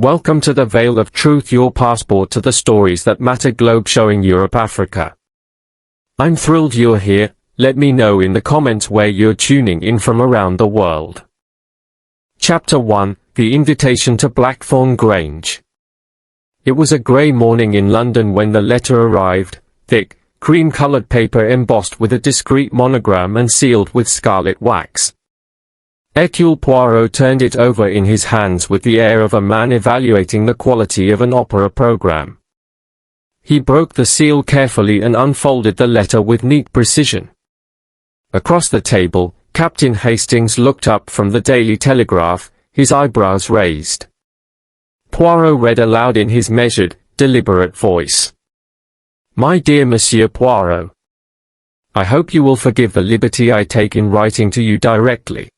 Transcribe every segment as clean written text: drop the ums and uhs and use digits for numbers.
Welcome to the Veil of Truth, your passport to the stories that matter, globe showing Europe, Africa. I'm thrilled you're here. Let me know in the comments where you're tuning in from around the world. Chapter 1, The Invitation to Blackthorn Grange. It was a grey morning in London when the letter arrived, thick, cream-coloured paper embossed with a discreet monogram and sealed with scarlet wax. Hercule Poirot turned it over in his hands with the air of a man evaluating the quality of an opera program. He broke the seal carefully and unfolded the letter with neat precision. Across the table, Captain Hastings looked up from the Daily Telegraph, his eyebrows raised. Poirot read aloud in his measured, deliberate voice. My dear Monsieur Poirot, I hope you will forgive the liberty I take in writing to you directly.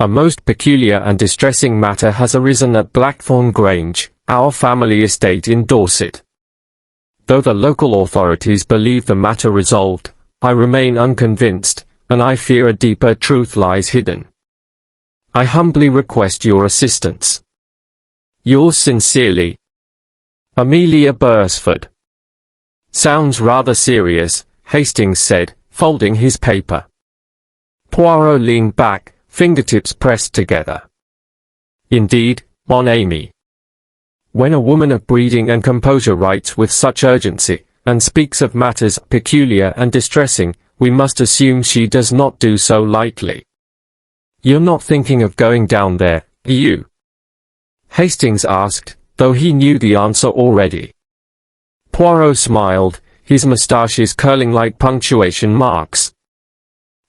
A most peculiar and distressing matter has arisen at Blackthorn Grange, our family estate in Dorset. Though the local authorities believe the matter resolved, I remain unconvinced, and I fear a deeper truth lies hidden. I humbly request your assistance. Yours sincerely, Amelia Beresford. Sounds rather serious, Hastings said, folding his paper. Poirot leaned back, fingertips pressed together. Indeed, mon ami. When a woman of breeding and composure writes with such urgency, and speaks of matters peculiar and distressing, we must assume she does not do so lightly. You're not thinking of going down there, are you? Hastings asked, though he knew the answer already. Poirot smiled, his moustaches curling like punctuation marks.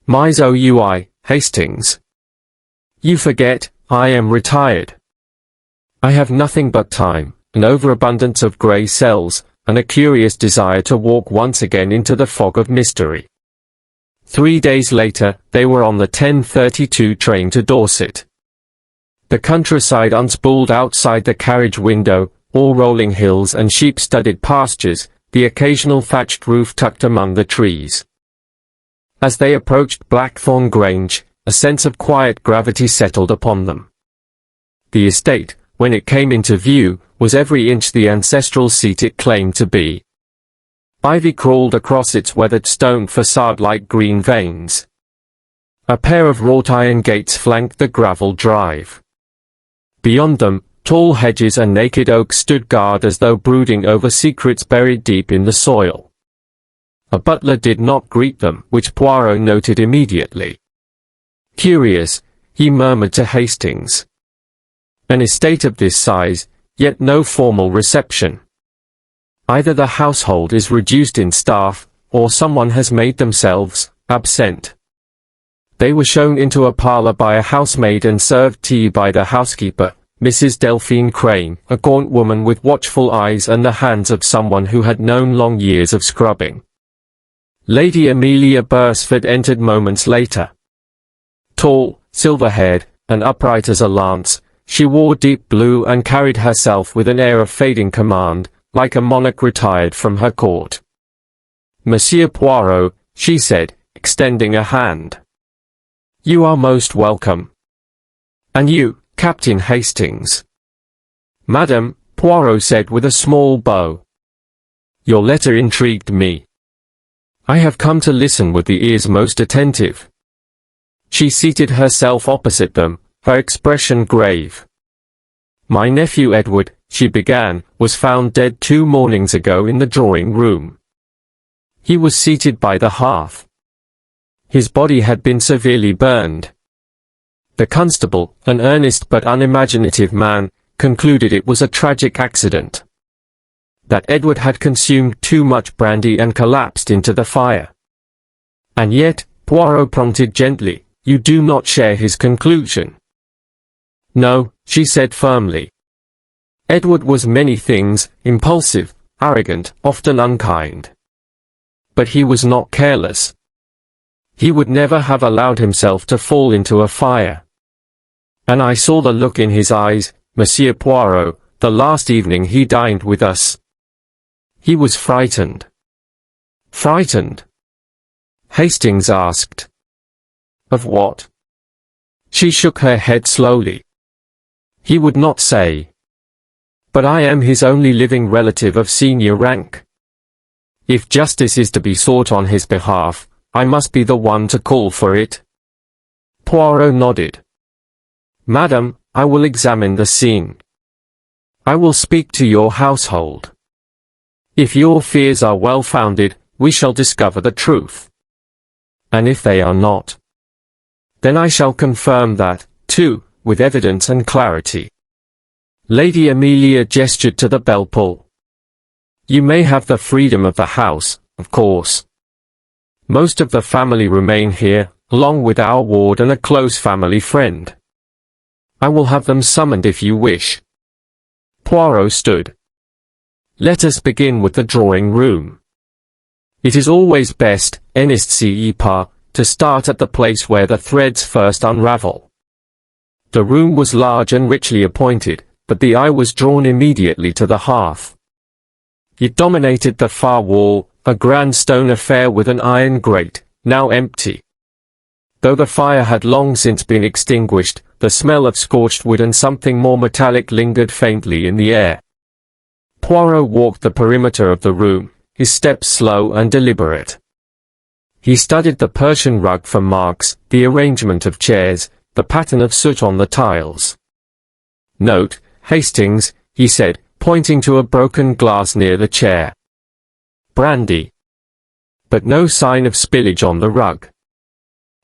Mais oui, Hastings. You forget, I am retired. I have nothing but time, an overabundance of grey cells, and a curious desire to walk once again into the fog of mystery. 3 days later, they were on the 10:32 train to Dorset. The countryside unspooled outside the carriage window, all rolling hills and sheep-studded pastures, the occasional thatched roof tucked among the trees. As they approached Blackthorn Grange, a sense of quiet gravity settled upon them. The estate, when it came into view, was every inch the ancestral seat it claimed to be. Ivy crawled across its weathered stone façade like green veins. A pair of wrought iron gates flanked the gravel drive. Beyond them, tall hedges and naked oaks stood guard as though brooding over secrets buried deep in the soil. A butler did not greet them, which Poirot noted immediately. Curious, he murmured to Hastings. An estate of this size, yet no formal reception. Either the household is reduced in staff, or someone has made themselves absent. They were shown into a parlour by a housemaid and served tea by the housekeeper, Mrs. Delphine Crane, a gaunt woman with watchful eyes and the hands of someone who had known long years of scrubbing. Lady Amelia Beresford entered moments later. Tall, silver-haired, and upright as a lance, she wore deep blue and carried herself with an air of fading command, like a monarch retired from her court. Monsieur Poirot, she said, extending a hand. You are most welcome. And you, Captain Hastings. Madam, Poirot said with a small bow. Your letter intrigued me. I have come to listen with the ears most attentive. She seated herself opposite them, her expression grave. My nephew Edward, she began, was found dead 2 mornings ago in the drawing-room. He was seated by the hearth. His body had been severely burned. The constable, an earnest but unimaginative man, concluded it was a tragic accident. That Edward had consumed too much brandy and collapsed into the fire. And yet, Poirot prompted gently, you do not share his conclusion. No, she said firmly. Edward was many things, impulsive, arrogant, often unkind. But he was not careless. He would never have allowed himself to fall into a fire. And I saw the look in his eyes, Monsieur Poirot, the last evening he dined with us. He was frightened. Frightened? Hastings asked. Of what? She shook her head slowly. He would not say. But I am his only living relative of senior rank. If justice is to be sought on his behalf, I must be the one to call for it." Poirot nodded. "Madam, I will examine the scene. I will speak to your household. If your fears are well-founded, we shall discover the truth. And if they are not, then I shall confirm that, too, with evidence and clarity." Lady Amelia gestured to the bell-pull. "You may have the freedom of the house, of course. Most of the family remain here, along with our ward and a close family friend. I will have them summoned if you wish." Poirot stood. "Let us begin with the drawing-room. It is always best, n'est-ce pas, to start at the place where the threads first unravel." The room was large and richly appointed, but the eye was drawn immediately to the hearth. It dominated the far wall, a grand stone affair with an iron grate, now empty. Though the fire had long since been extinguished, the smell of scorched wood and something more metallic lingered faintly in the air. Poirot walked the perimeter of the room, his steps slow and deliberate. He studied the Persian rug for marks, the arrangement of chairs, the pattern of soot on the tiles. "Note, Hastings," he said, pointing to a broken glass near the chair. "Brandy. But no sign of spillage on the rug.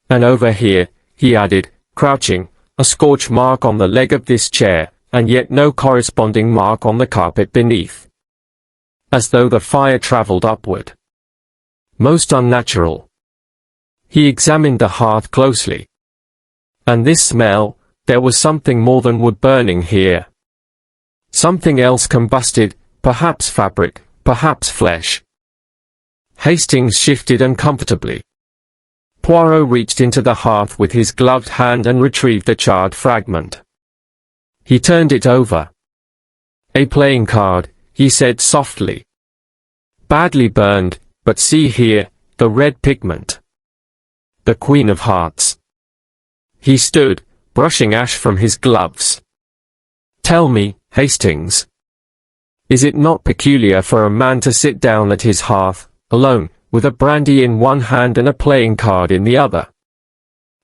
And over here," he added, crouching, "a scorch mark on the leg of this chair, and yet no corresponding mark on the carpet beneath. As though the fire travelled upward. Most unnatural." He examined the hearth closely. "And this smell, there was something more than wood burning here. Something else combusted, perhaps fabric, perhaps flesh." Hastings shifted uncomfortably. Poirot reached into the hearth with his gloved hand and retrieved a charred fragment. He turned it over. "A playing card," he said softly. "Badly burned, but see here, the red pigment. The Queen of Hearts." He stood, brushing ash from his gloves. "Tell me, Hastings, is it not peculiar for a man to sit down at his hearth, alone, with a brandy in one hand and a playing card in the other?"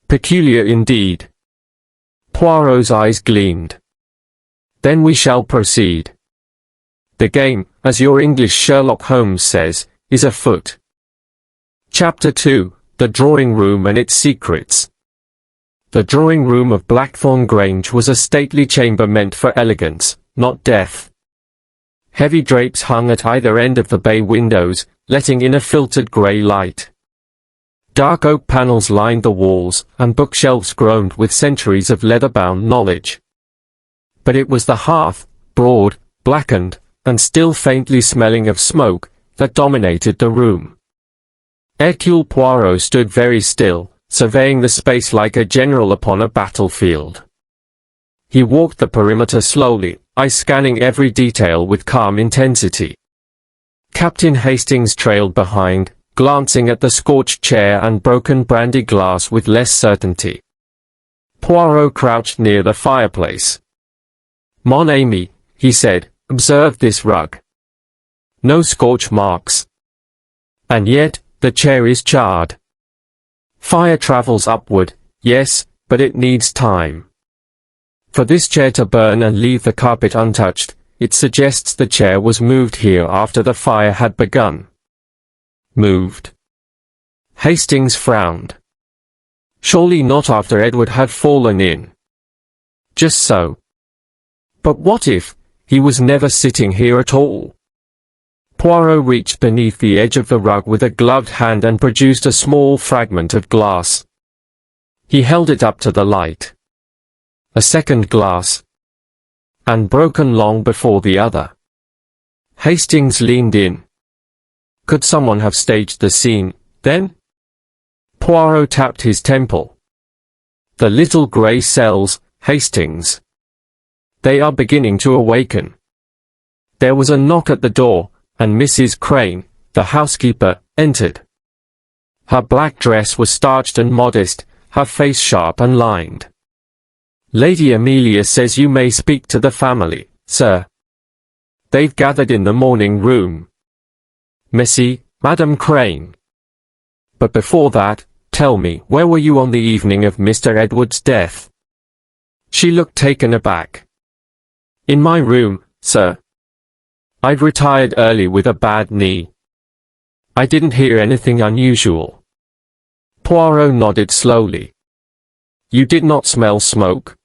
"Peculiar indeed." Poirot's eyes gleamed. "Then we shall proceed. The game, as your English Sherlock Holmes says, is afoot." Chapter 2, The Drawing-Room and Its Secrets. The drawing-room of Blackthorn Grange was a stately chamber meant for elegance, not death. Heavy drapes hung at either end of the bay windows, letting in a filtered grey light. Dark oak panels lined the walls, and bookshelves groaned with centuries of leather-bound knowledge. But it was the hearth, broad, blackened, and still faintly smelling of smoke, that dominated the room. Hercule Poirot stood very still, surveying the space like a general upon a battlefield. He walked the perimeter slowly, eye scanning every detail with calm intensity. Captain Hastings trailed behind, glancing at the scorched chair and broken brandy glass with less certainty. Poirot crouched near the fireplace. "Mon ami," he said, "observe this rug. No scorch marks. And yet, the chair is charred. Fire travels upward, yes, but it needs time. For this chair to burn and leave the carpet untouched, it suggests the chair was moved here after the fire had begun." "Moved?" Hastings frowned. "Surely not after Edward had fallen in." "Just so. But what if he was never sitting here at all?" Poirot reached beneath the edge of the rug with a gloved hand and produced a small fragment of glass. He held it up to the light. A second glass. And broken long before the other. Hastings leaned in. Could someone have staged the scene, then? Poirot tapped his temple. "The little grey cells, Hastings. They are beginning to awaken." There was a knock at the door, and Mrs. Crane, the housekeeper, entered. Her black dress was starched and modest, her face sharp and lined. "Lady Amelia says you may speak to the family, sir." they've gathered in the morning room. Missy, Madam Crane. But before that, tell me, where were you on the evening of Mr. Edward's death? She looked taken aback. In my room, sir. I'd retired early with a bad knee. I didn't hear anything unusual. Poirot nodded slowly. You did not smell smoke?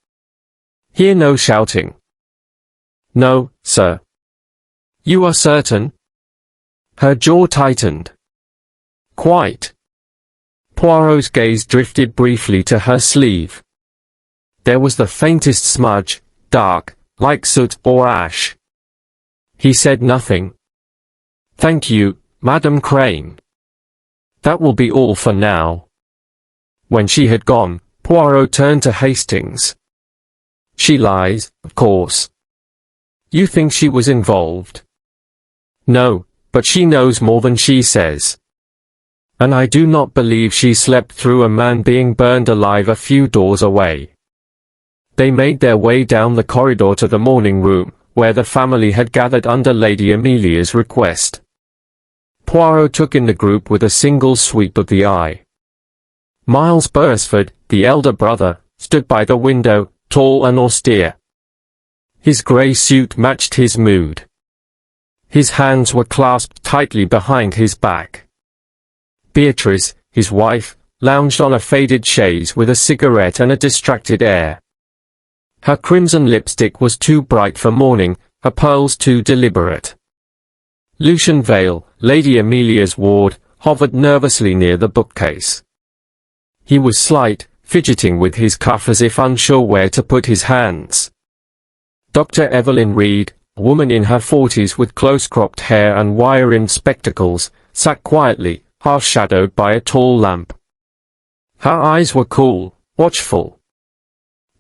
Hear no shouting? No, sir. You are certain? Her jaw tightened. Quite. Poirot's gaze drifted briefly to her sleeve. There was the faintest smudge, dark, like soot or ash. He said nothing. Thank you, Madam Crane. That will be all for now. When she had gone, Poirot turned to Hastings. She lies, of course. You think she was involved? No, but she knows more than she says. And I do not believe she slept through a man being burned alive a few doors away. They made their way down the corridor to the morning room, where the family had gathered under Lady Amelia's request. Poirot took in the group with a single sweep of the eye. Miles Beresford, the elder brother, stood by the window, tall and austere. His grey suit matched his mood. His hands were clasped tightly behind his back. Beatrice, his wife, lounged on a faded chaise with a cigarette and a distracted air. Her crimson lipstick was too bright for morning, her pearls too deliberate. Lucian Vale, Lady Amelia's ward, hovered nervously near the bookcase. He was slight, fidgeting with his cuff as if unsure where to put his hands. Dr. Evelyn Reed, a woman in her 40s with close-cropped hair and wire-rimmed spectacles, sat quietly, half-shadowed by a tall lamp. Her eyes were cool, watchful.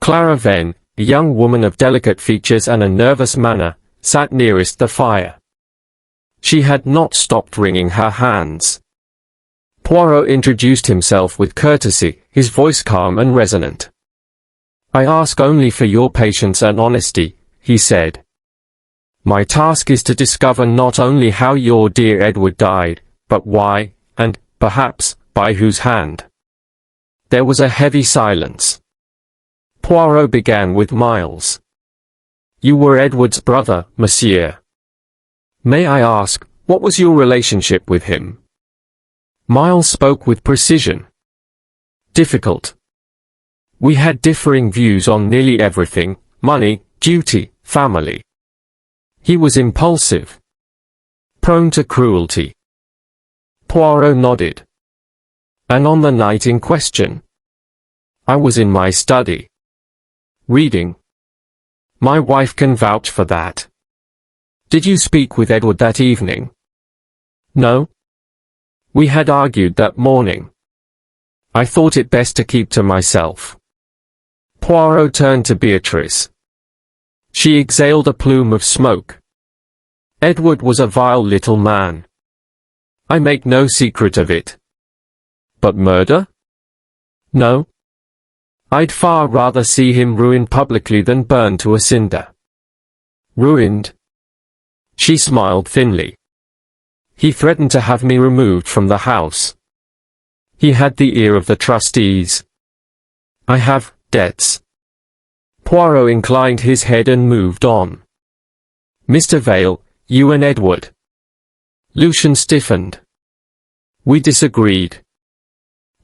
Clara Venn, a young woman of delicate features and a nervous manner, sat nearest the fire. She had not stopped wringing her hands. Poirot introduced himself with courtesy, his voice calm and resonant. I ask only for your patience and honesty, he said. My task is to discover not only how your dear Edward died, but why, and, perhaps, by whose hand. There was a heavy silence. Poirot began with Miles. You were Edward's brother, monsieur. May I ask, what was your relationship with him? Miles spoke with precision. Difficult. We had differing views on nearly everything: money, duty, family. He was impulsive, prone to cruelty. Poirot nodded. And on the night in question? I was in my study. Reading. My wife can vouch for that. Did you speak with Edward that evening? No. We had argued that morning. I thought it best to keep to myself. Poirot turned to Beatrice. She exhaled a plume of smoke. Edward was a vile little man. I make no secret of it. But murder? No. I'd far rather see him ruined publicly than burned to a cinder. Ruined? She smiled thinly. He threatened to have me removed from the house. He had the ear of the trustees. I have debts. Poirot inclined his head and moved on. Mr. Vale, you and Edward. Lucian stiffened. We disagreed.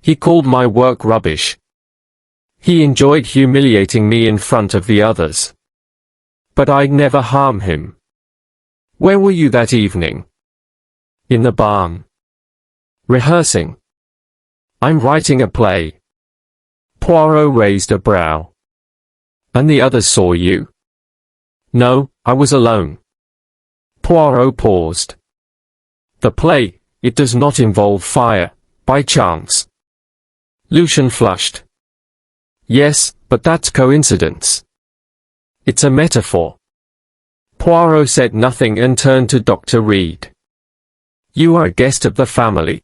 He called my work rubbish. He enjoyed humiliating me in front of the others. But I'd never harm him. Where were you that evening? In the barn. Rehearsing. I'm writing a play. Poirot raised a brow. And the others saw you? No, I was alone. Poirot paused. The play, it does not involve fire, by chance. Lucian flushed. Yes, but that's coincidence. It's a metaphor. Poirot said nothing and turned to Dr. Reed. You are a guest of the family.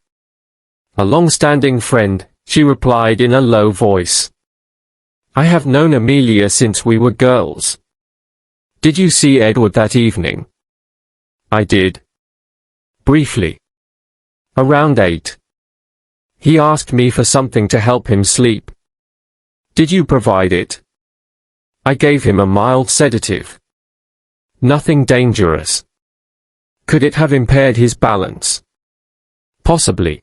A long-standing friend, she replied in a low voice. I have known Amelia since we were girls. Did you see Edward that evening? I did. Briefly. Around 8. He asked me for something to help him sleep. Did you provide it? I gave him a mild sedative. Nothing dangerous. Could it have impaired his balance? Possibly.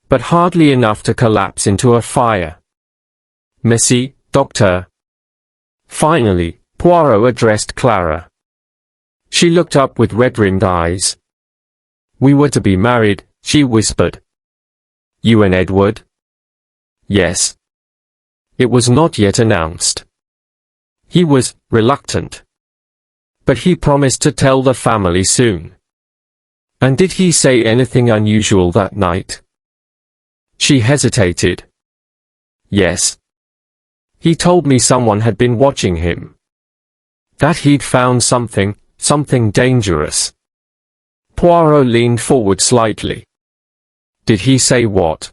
But hardly enough to collapse into a fire. Merci, doctor. Finally, Poirot addressed Clara. She looked up with red-rimmed eyes. We were to be married, she whispered. You and Edward? Yes. It was not yet announced. He was reluctant. But he promised to tell the family soon. And did he say anything unusual that night? She hesitated. Yes. He told me someone had been watching him. That he'd found something dangerous. Poirot leaned forward slightly. Did he say what?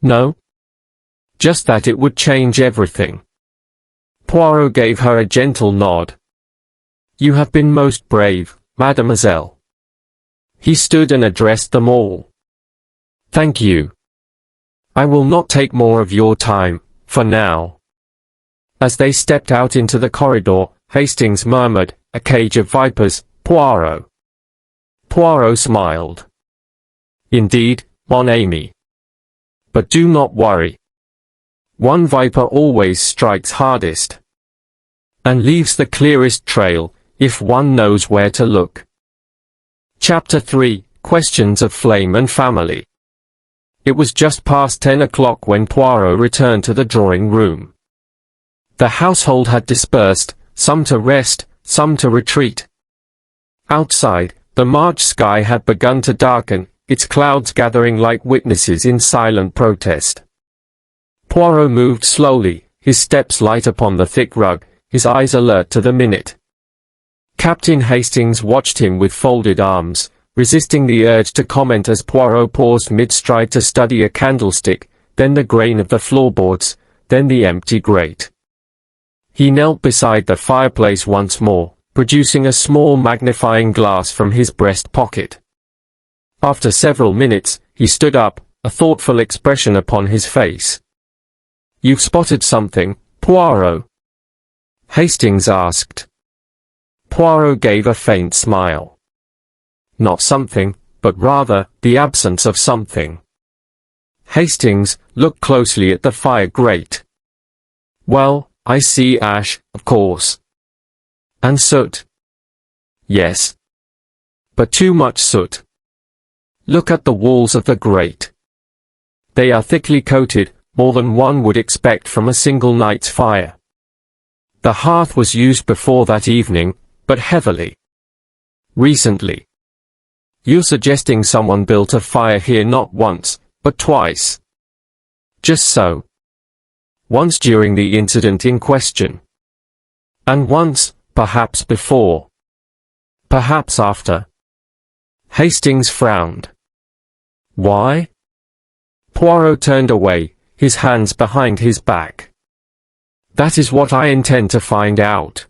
No. Just that it would change everything. Poirot gave her a gentle nod. You have been most brave, mademoiselle. He stood and addressed them all. Thank you. I will not take more of your time, for now. As they stepped out into the corridor, Hastings murmured, a cage of vipers, Poirot. Poirot smiled. Indeed, mon ami. But do not worry. One viper always strikes hardest. And leaves the clearest trail, if one knows where to look. Chapter 3, Questions of Flame and Family. It was just past 10 o'clock when Poirot returned to the drawing room. The household had dispersed, some to rest, some to retreat. Outside, the March sky had begun to darken, its clouds gathering like witnesses in silent protest. Poirot moved slowly, his steps light upon the thick rug, his eyes alert to the minute. Captain Hastings watched him with folded arms, resisting the urge to comment as Poirot paused mid-stride to study a candlestick, then the grain of the floorboards, then the empty grate. He knelt beside the fireplace once more, producing a small magnifying glass from his breast pocket. After several minutes, he stood up, a thoughtful expression upon his face. You've spotted something, Poirot? Hastings asked. Poirot gave a faint smile. Not something, but rather, the absence of something. Hastings looked closely at the fire grate. Well, I see ash, of course. And soot. Yes. But too much soot. Look at the walls of the grate. They are thickly coated, more than one would expect from a single night's fire. The hearth was used before that evening, but heavily. Recently. You're suggesting someone built a fire here not once, but twice. Just so. Once during the incident in question. And once, perhaps before. Perhaps after. Hastings frowned. Why? Poirot turned away, his hands behind his back. That is what I intend to find out.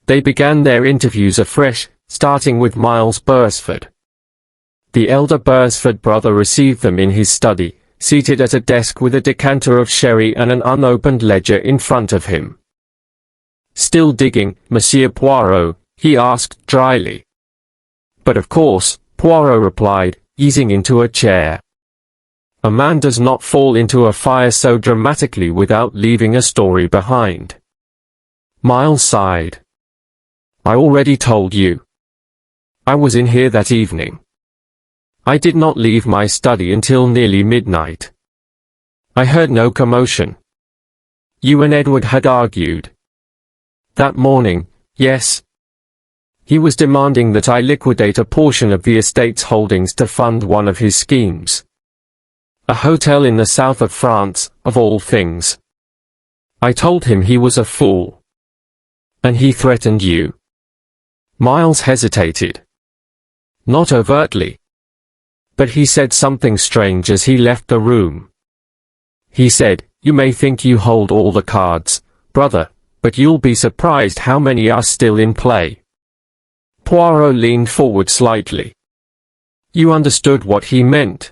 They began their interviews afresh, starting with Miles Beresford. The elder Beresford brother received them in his study, seated at a desk with a decanter of sherry and an unopened ledger in front of him. Still digging, Monsieur Poirot? He asked dryly. But of course, Poirot replied, easing into a chair. A man does not fall into a fire so dramatically without leaving a story behind. Miles sighed. I already told you. I was in here that evening. I did not leave my study until nearly midnight. I heard no commotion. You and Edward had argued. That morning, yes. He was demanding that I liquidate a portion of the estate's holdings to fund one of his schemes. A hotel in the south of France, of all things. I told him he was a fool. And he threatened you. Miles hesitated. Not overtly. But he said something strange as he left the room. He said, you may think you hold all the cards, brother, but you'll be surprised how many are still in play. Poirot leaned forward slightly. You understood what he meant?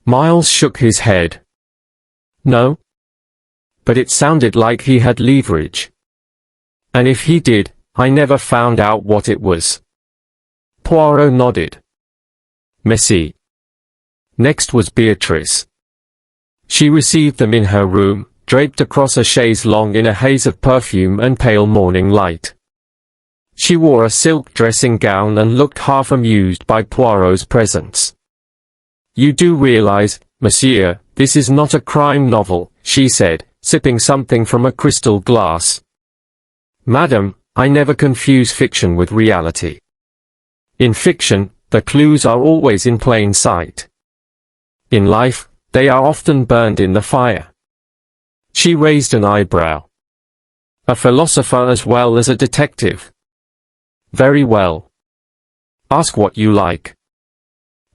Miles shook his head. No. But it sounded like he had leverage. And if he did, I never found out what it was. Poirot nodded. Merci. Next was Beatrice. She received them in her room, draped across a chaise longue in a haze of perfume and pale morning light. She wore a silk dressing gown and looked half amused by Poirot's presence. You do realize, monsieur, this is not a crime novel, she said, sipping something from a crystal glass. Madam, I never confuse fiction with reality. In fiction, the clues are always in plain sight. In life, they are often burned in the fire. She raised an eyebrow. A philosopher as well as a detective. Very well. Ask what you like.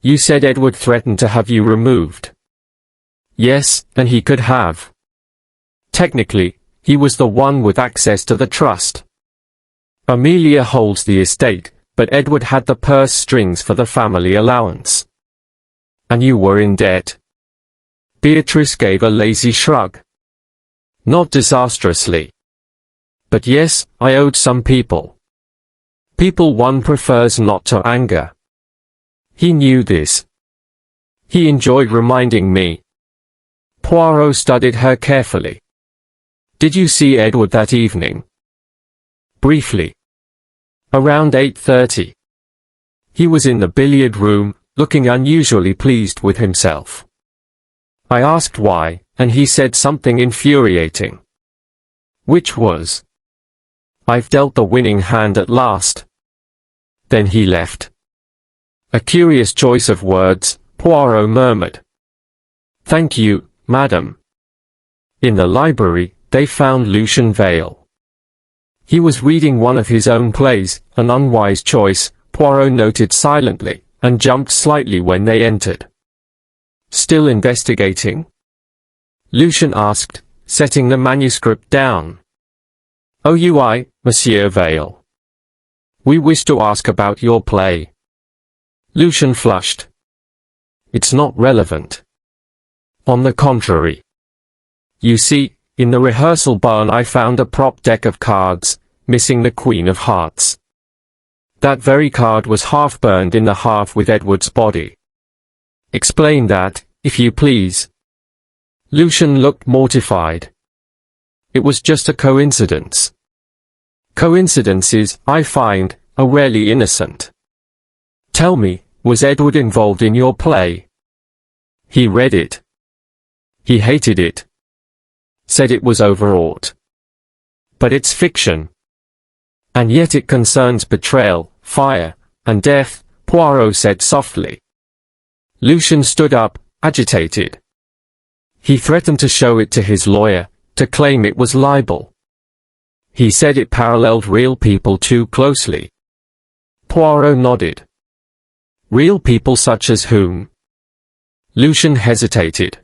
You said Edward threatened to have you removed. Yes, and he could have. Technically, he was the one with access to the trust. Amelia holds the estate, but Edward had the purse strings for the family allowance. And you were in debt. Beatrice gave a lazy shrug. Not disastrously. But yes, I owed some people. People one prefers not to anger. He knew this. He enjoyed reminding me. Poirot studied her carefully. Did you see Edward that evening? Briefly. Around 8:30. He was in the billiard room, looking unusually pleased with himself. I asked why, and he said something infuriating. Which was? I've dealt the winning hand at last. Then he left. A curious choice of words, Poirot murmured. Thank you, madam. In the library, they found Lucian Vale. He was reading one of his own plays, an unwise choice, Poirot noted silently, and jumped slightly when they entered. Still investigating? Lucian asked, setting the manuscript down. OUI, Monsieur Vale. We wish to ask about your play. Lucian flushed. It's not relevant. On the contrary. You see, in the rehearsal barn I found a prop deck of cards, missing the Queen of Hearts. That very card was half burned in the hearth with Edward's body. Explain that, if you please. Lucian looked mortified. It was just a coincidence. Coincidences, I find, are rarely innocent. Tell me, was Edward involved in your play? He read it. He hated it. Said it was overwrought. But it's fiction. And yet it concerns betrayal, fire, and death, Poirot said softly. Lucian stood up, agitated. He threatened to show it to his lawyer, to claim it was libel. He said it paralleled real people too closely. Poirot nodded. Real people such as whom? Lucian hesitated.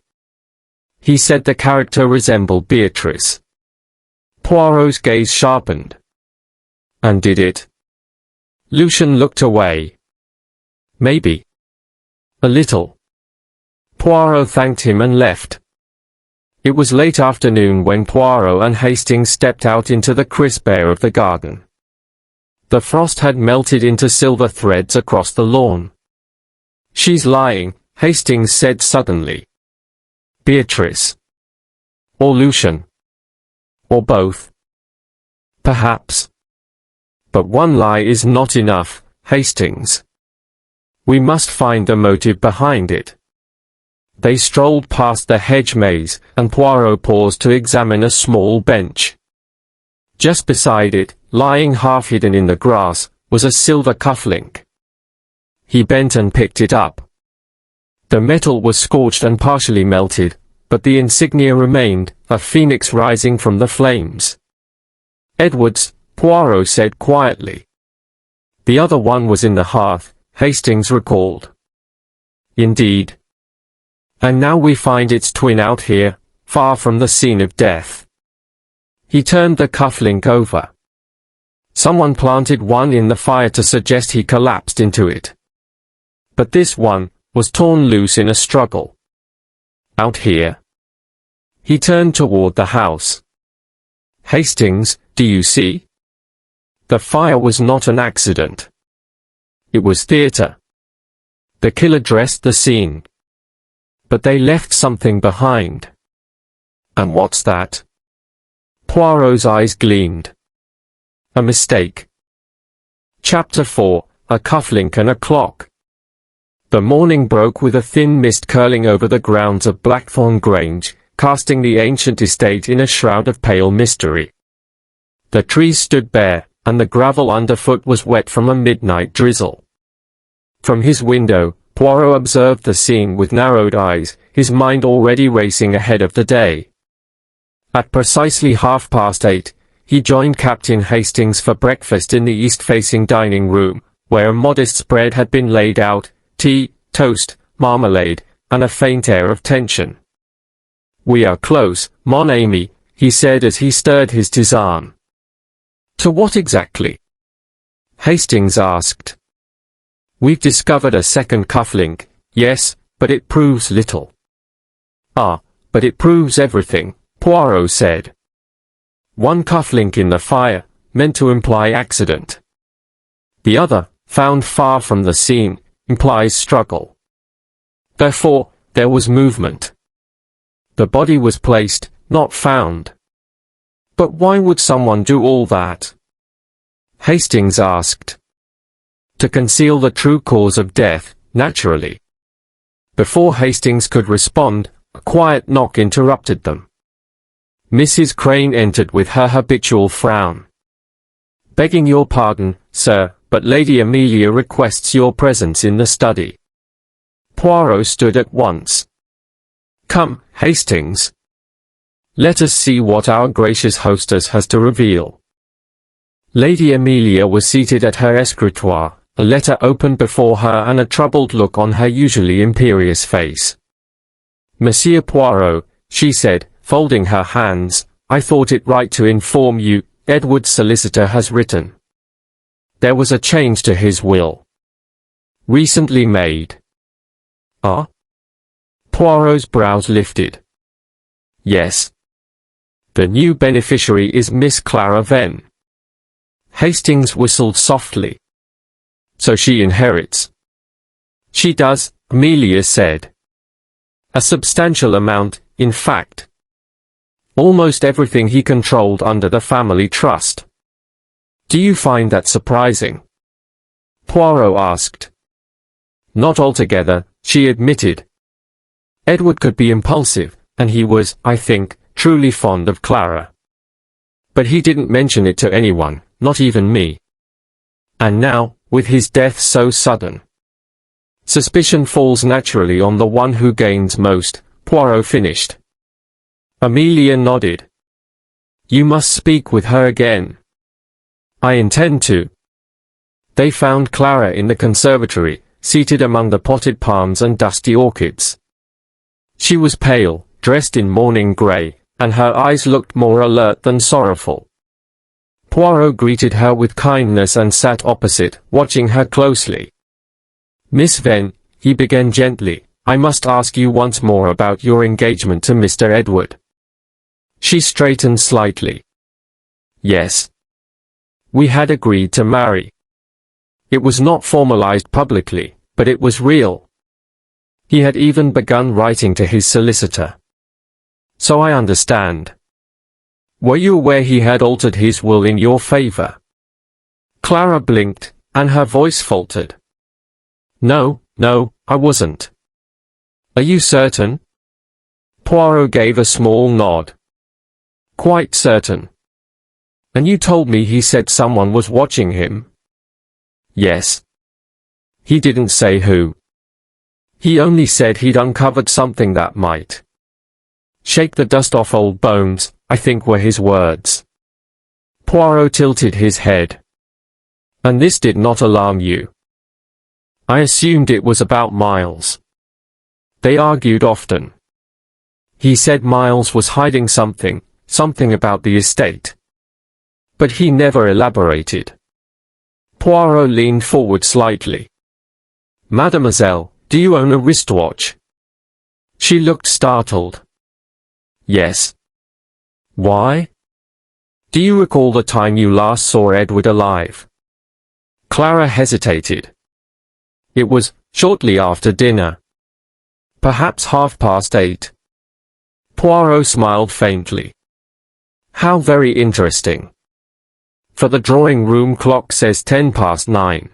He said the character resembled Beatrice. Poirot's gaze sharpened. And did it? Lucian looked away. Maybe. A little. Poirot thanked him and left. It was late afternoon when Poirot and Hastings stepped out into the crisp air of the garden. The frost had melted into silver threads across the lawn. She's lying, Hastings said suddenly. Beatrice. Or Lucian. Or both. Perhaps. But one lie is not enough, Hastings. We must find the motive behind it. They strolled past the hedge maze, and Poirot paused to examine a small bench. Just beside it, lying half-hidden in the grass, was a silver cufflink. He bent and picked it up. The metal was scorched and partially melted, but the insignia remained, a phoenix rising from the flames. Edward's, Poirot said quietly. The other one was in the hearth, Hastings recalled. Indeed. And now we find its twin out here, far from the scene of death. He turned the cufflink over. Someone planted one in the fire to suggest he collapsed into it. But this one was torn loose in a struggle. Out here. He turned toward the house. Hastings, do you see? The fire was not an accident. It was theater. The killer dressed the scene. But they left something behind. And what's that? Poirot's eyes gleamed. A mistake. Chapter 4, A Cufflink and a Clock. The morning broke with a thin mist curling over the grounds of Blackthorn Grange, casting the ancient estate in a shroud of pale mystery. The trees stood bare, and the gravel underfoot was wet from a midnight drizzle. From his window, Poirot observed the scene with narrowed eyes, his mind already racing ahead of the day. At precisely 8:30, he joined Captain Hastings for breakfast in the east-facing dining room, where a modest spread had been laid out, tea, toast, marmalade, and a faint air of tension. "We are close, mon ami," he said as he stirred his tisane. "To what exactly?" Hastings asked. "We've discovered a second cufflink, yes, but it proves little." "Ah, but it proves everything," Poirot said. "One cufflink in the fire, meant to imply accident. The other, found far from the scene, implies struggle. Therefore, there was movement. The body was placed, not found." "But why would someone do all that?" Hastings asked. "To conceal the true cause of death, naturally." Before Hastings could respond, a quiet knock interrupted them. Mrs. Crane entered with her habitual frown. "Begging your pardon, sir, but Lady Amelia requests your presence in the study." Poirot stood at once. "Come, Hastings. Let us see what our gracious hostess has to reveal." Lady Amelia was seated at her escritoire, a letter open before her and a troubled look on her usually imperious face. "Monsieur Poirot," she said, folding her hands, "I thought it right to inform you, Edward's solicitor has written. There was a change to his will. Recently made." "Ah?" Poirot's brows lifted. "Yes. The new beneficiary is Miss Clara Venn." Hastings whistled softly. "So she inherits?" "She does," Amelia said. "A substantial amount, in fact. Almost everything he controlled under the family trust." "Do you find that surprising?" Poirot asked. "Not altogether," she admitted. "Edward could be impulsive, and he was, I think, truly fond of Clara. But he didn't mention it to anyone, not even me. And now, with his death so sudden, suspicion falls naturally on the one who gains most," Poirot finished. Amelia nodded. "You must speak with her again." "I intend to." They found Clara in the conservatory, seated among the potted palms and dusty orchids. She was pale, dressed in morning grey, and her eyes looked more alert than sorrowful. Poirot greeted her with kindness and sat opposite, watching her closely. "Miss Venn," he began gently, "I must ask you once more about your engagement to Mr. Edward." She straightened slightly. "Yes. We had agreed to marry. It was not formalized publicly, but it was real. He had even begun writing to his solicitor. So I understand. Were you aware he had altered his will in your favor?" Clara blinked, and her voice faltered. No, I wasn't." "Are you certain?" Poirot gave a small nod. "Quite certain." "And you told me he said someone was watching him?" "Yes." "He didn't say who." "He only said he'd uncovered something that might shake the dust off old bones, I think were his words." Poirot tilted his head. "And this did not alarm you?" "I assumed it was about Miles. They argued often. He said Miles was hiding something about the estate. but he never elaborated. Poirot leaned forward slightly. "Mademoiselle, do you own a wristwatch?" She looked startled. "Yes." "Why?" "Do you recall the time you last saw Edward alive?" Clara hesitated. "It was shortly after dinner. Perhaps 8:30. Poirot smiled faintly. "How very interesting. For the drawing-room clock says 9:10.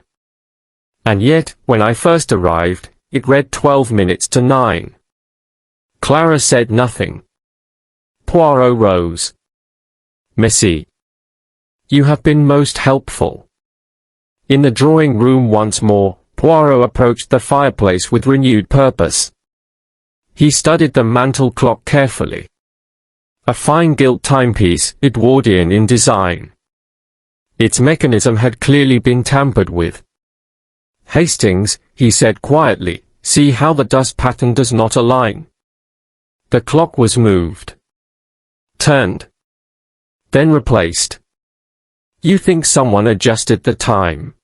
And yet, when I first arrived, it read 12 minutes to 9. Clara said nothing. Poirot rose. "Merci. You have been most helpful." In the drawing-room once more, Poirot approached the fireplace with renewed purpose. He studied the mantel clock carefully. A fine gilt timepiece, Edwardian in design. Its mechanism had clearly been tampered with. "Hastings," he said quietly, "see how the dust pattern does not align." The clock was moved. Turned. Then replaced. "You think someone adjusted the time?"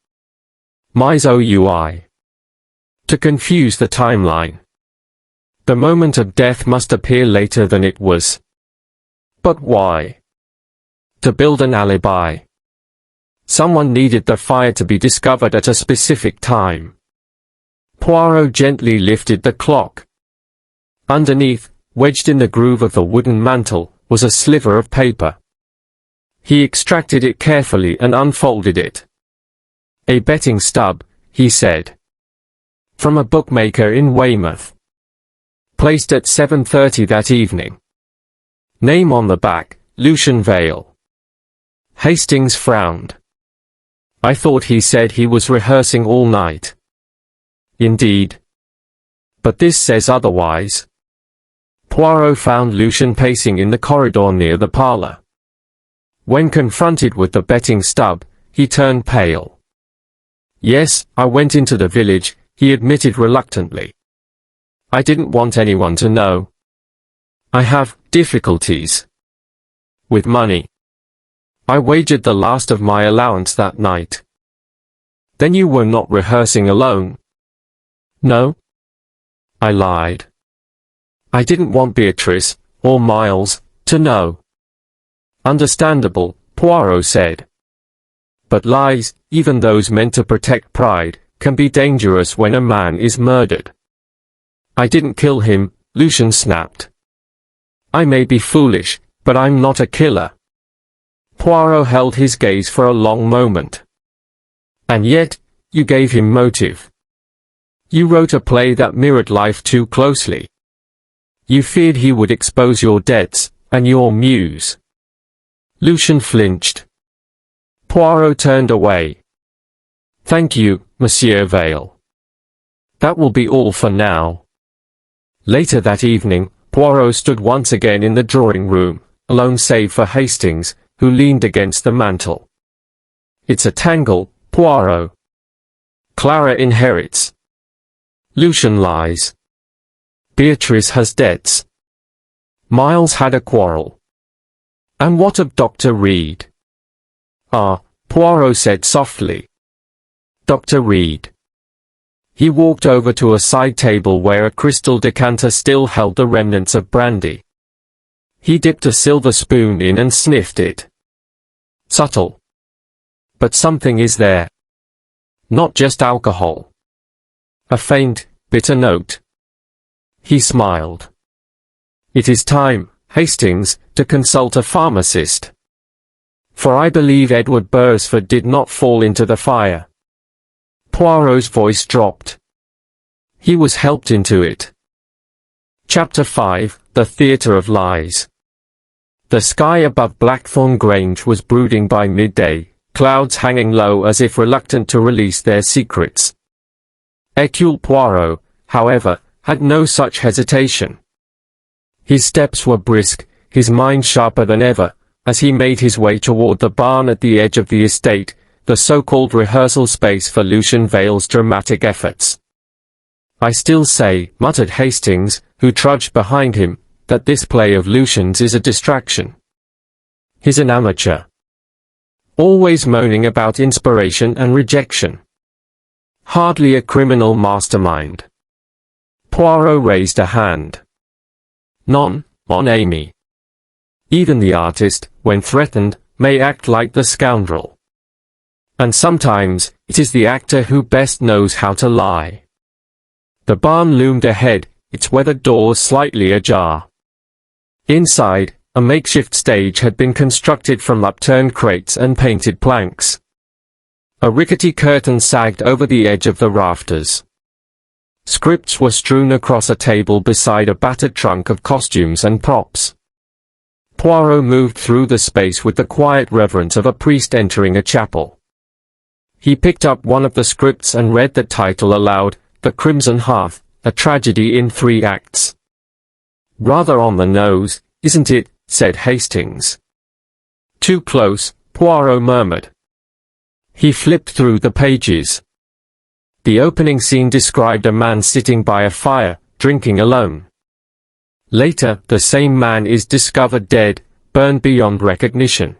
"Oi. To confuse the timeline. The moment of death must appear later than it was." "But why?" "To build an alibi. Someone needed the fire to be discovered at a specific time." Poirot gently lifted the clock. Underneath, wedged in the groove of the wooden mantel, was a sliver of paper. He extracted it carefully and unfolded it. "A betting stub," he said. "From a bookmaker in Weymouth. Placed at 7:30 that evening. Name on the back, Lucian Vale." Hastings frowned. "I thought he said he was rehearsing all night." "Indeed. But this says otherwise." Poirot found Lucian pacing in the corridor near the parlor. When confronted with the betting stub, he turned pale. "Yes, I went into the village," he admitted reluctantly. "I didn't want anyone to know. I have difficulties with money. I wagered the last of my allowance that night." "Then you were not rehearsing alone?" "No. I lied. I didn't want Beatrice, or Miles, to know." "Understandable," Poirot said. "But lies, even those meant to protect pride, can be dangerous when a man is murdered." "I didn't kill him," Lucian snapped. "I may be foolish, but I'm not a killer." Poirot held his gaze for a long moment. "And yet, you gave him motive. You wrote a play that mirrored life too closely. You feared he would expose your debts, and your muse." Lucian flinched. Poirot turned away. "Thank you, Monsieur Vale. That will be all for now." Later that evening, Poirot stood once again in the drawing-room, alone save for Hastings, who leaned against the mantel. "It's a tangle, Poirot. Clara inherits. Lucian lies. Beatrice has debts. Miles had a quarrel. And what of Dr. Reed?" "Ah," Poirot said softly. "Dr. Reed." He walked over to a side table where a crystal decanter still held the remnants of brandy. He dipped a silver spoon in and sniffed it. Subtle. But something is there. Not just alcohol. A faint, bitter note. He smiled. "It is time, Hastings, to consult a pharmacist. For I believe Edward Beresford did not fall into the fire." Poirot's voice dropped. He was helped into it. Chapter 5, The Theatre of Lies. The sky above Blackthorn Grange was brooding by midday, clouds hanging low as if reluctant to release their secrets. Hercule Poirot, however, had no such hesitation. His steps were brisk, his mind sharper than ever, as he made his way toward the barn at the edge of the estate, the so-called rehearsal space for Lucian Vale's dramatic efforts. "I still say," muttered Hastings, who trudged behind him, "that this play of Lucian's is a distraction. He's an amateur. always moaning about inspiration and rejection. Hardly a criminal mastermind. Poirot raised a hand. None, mon ami. Even the artist, when threatened, may act like the scoundrel. And sometimes, it is the actor who best knows how to lie. The barn loomed ahead, its weathered doors slightly ajar. Inside, a makeshift stage had been constructed from upturned crates and painted planks. A rickety curtain sagged over the edge of the rafters. Scripts were strewn across a table beside a battered trunk of costumes and props. Poirot moved through the space with the quiet reverence of a priest entering a chapel. He picked up one of the scripts and read the title aloud, The Crimson Hearth, a tragedy in 3 acts. Rather on the nose, isn't it? Said Hastings. Too close, Poirot murmured. He flipped through the pages. The opening scene described a man sitting by a fire, drinking alone. Later, the same man is discovered dead, burned beyond recognition.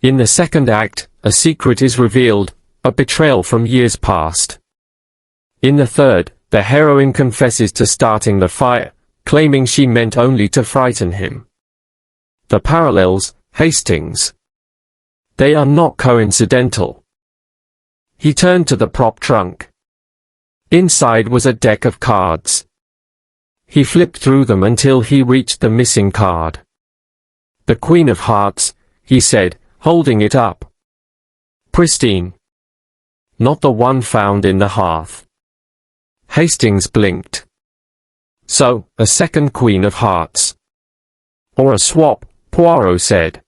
In the second act, a secret is revealed, a betrayal from years past. In the third, the heroine confesses to starting the fire, claiming she meant only to frighten him. The parallels, Hastings. They are not coincidental. He turned to the prop trunk. Inside was a deck of cards. He flipped through them until he reached the missing card. The Queen of Hearts, he said, holding it up. Pristine. Not the one found in the hearth. Hastings blinked. So, a second Queen of Hearts. Or a swap, Poirot said.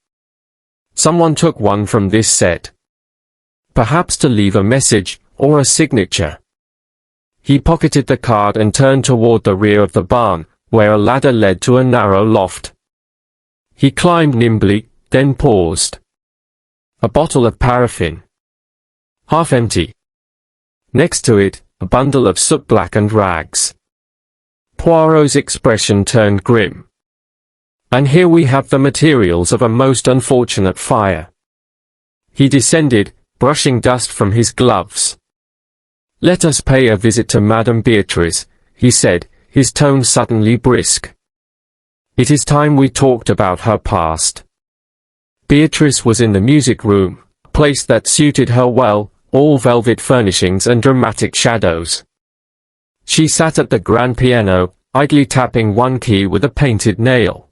Someone took one from this set. Perhaps to leave a message, or a signature. He pocketed the card and turned toward the rear of the barn, where a ladder led to a narrow loft. He climbed nimbly, then paused. A bottle of paraffin. Half empty. Next to it, a bundle of soot-blackened rags. Poirot's expression turned grim. And here we have the materials of a most unfortunate fire. He descended, brushing dust from his gloves. Let us pay a visit to Madame Beatrice, he said, his tone suddenly brisk. It is time we talked about her past. Beatrice was in the music room, a place that suited her well, all velvet furnishings and dramatic shadows. She sat at the grand piano, idly tapping one key with a painted nail.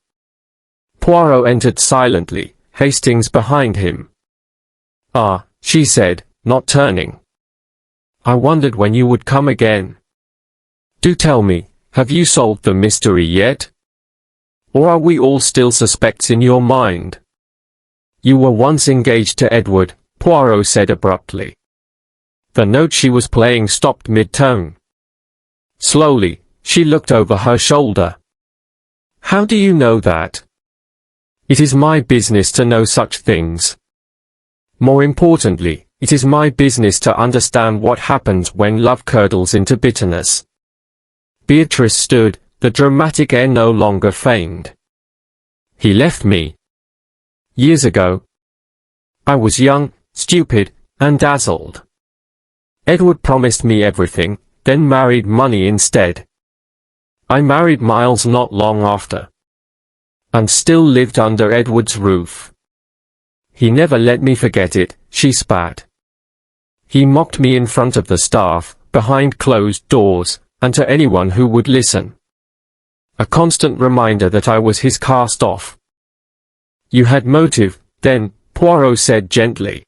Poirot entered silently, Hastings behind him. Ah, she said, not turning. I wondered when you would come again. Do tell me, have you solved the mystery yet? Or are we all still suspects in your mind? You were once engaged to Edward, Poirot said abruptly. The note she was playing stopped mid-tone. Slowly, she looked over her shoulder. How do you know that? It is my business to know such things. More importantly, it is my business to understand what happens when love curdles into bitterness. Beatrice stood, the dramatic air no longer feigned. He left me. Years ago. I was young, stupid, and dazzled. Edward promised me everything, then married money instead. I married Miles not long after. And still lived under Edward's roof. He never let me forget it, she spat. He mocked me in front of the staff, behind closed doors, and to anyone who would listen. A constant reminder that I was his cast-off. You had motive, then, Poirot said gently.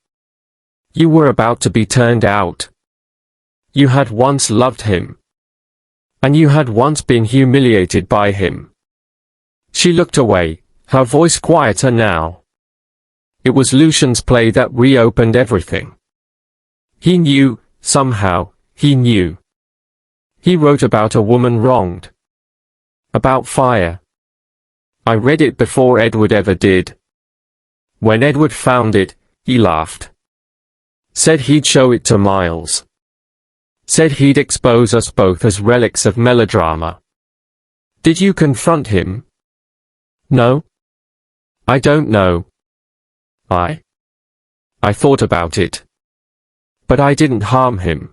You were about to be turned out. You had once loved him. And you had once been humiliated by him. She looked away, her voice quieter now. It was Lucian's play that reopened everything. He knew, somehow, he knew. He wrote about a woman wronged. About fire. I read it before Edward ever did. When Edward found it, he laughed. Said he'd show it to Miles. Said he'd expose us both as relics of melodrama. Did you confront him? No? I don't know. I? I thought about it. But I didn't harm him.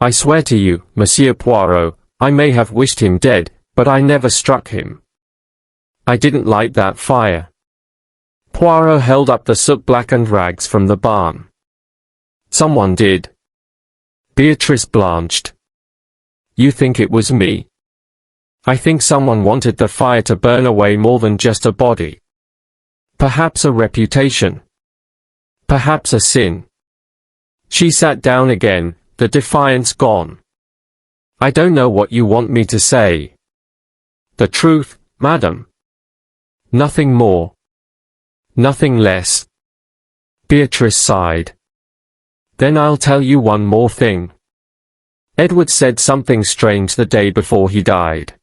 I swear to you, Monsieur Poirot, I may have wished him dead, but I never struck him. I didn't light that fire. Poirot held up the soot-blackened rags from the barn. Someone did. Beatrice blanched. You think it was me? I think someone wanted the fire to burn away more than just a body. Perhaps a reputation. Perhaps a sin. She sat down again, the defiance gone. I don't know what you want me to say. The truth, madam. Nothing more. Nothing less. Beatrice sighed. Then I'll tell you one more thing. Edward said something strange the day before he died.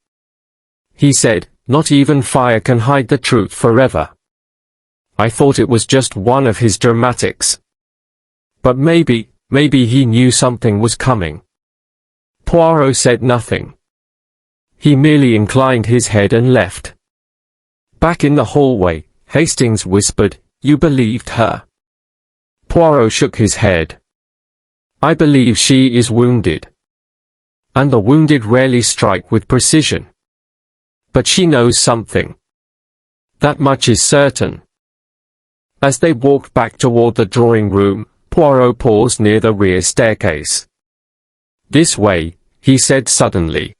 He said, not even fire can hide the truth forever. I thought it was just one of his dramatics. But maybe he knew something was coming. Poirot said nothing. He merely inclined his head and left. Back in the hallway, Hastings whispered, "You believed her?" Poirot shook his head. "I believe she is wounded. And the wounded rarely strike with precision. But she knows something. That much is certain." As they walked back toward the drawing room, Poirot paused near the rear staircase. "This way," he said suddenly.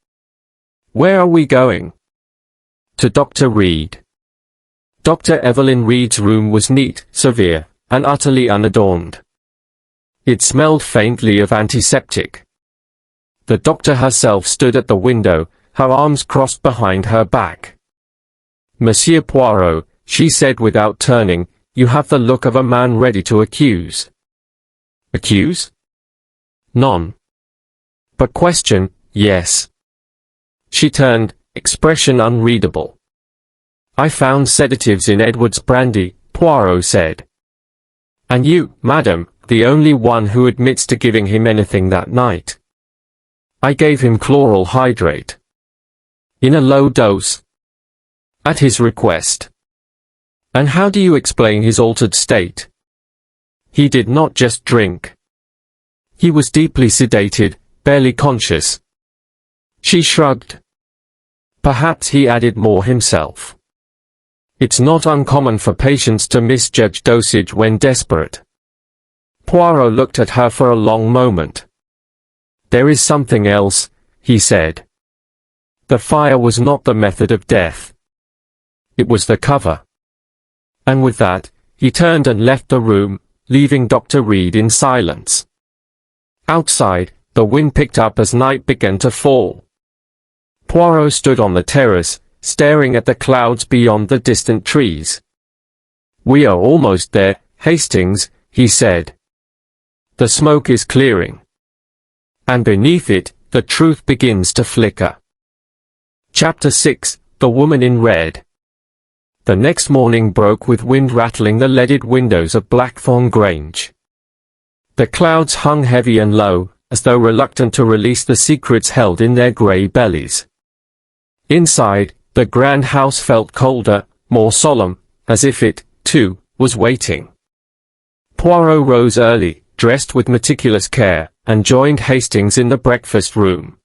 "Where are we going?" "To Dr. Reed." Dr. Evelyn Reed's room was neat, severe, and utterly unadorned. It smelled faintly of antiseptic. The doctor herself stood at the window, her arms crossed behind her back. "Monsieur Poirot," she said without turning, "you have the look of a man ready to accuse." "Accuse?" "None. But question, yes." She turned, expression unreadable. "I found sedatives in Edward's brandy," Poirot said. "And you, madam, the only one who admits to giving him anything that night." "I gave him chloral hydrate. In a low dose. At his request." "And how do you explain his altered state?" "He did not just drink. He was deeply sedated, barely conscious." She shrugged. "Perhaps he added more himself. It's not uncommon for patients to misjudge dosage when desperate." Poirot looked at her for a long moment. "There is something else," he said. "The fire was not the method of death. It was the cover." And with that, he turned and left the room, leaving Dr. Reed in silence. Outside, the wind picked up as night began to fall. Poirot stood on the terrace, staring at the clouds beyond the distant trees. "We are almost there, Hastings," he said. "The smoke is clearing. And beneath it, the truth begins to flicker." Chapter 6, The Woman in Red. The next morning broke with wind rattling the leaded windows of Blackthorn Grange. The clouds hung heavy and low, as though reluctant to release the secrets held in their grey bellies. Inside, the grand house felt colder, more solemn, as if it, too, was waiting. Poirot rose early, dressed with meticulous care, and joined Hastings in the breakfast room.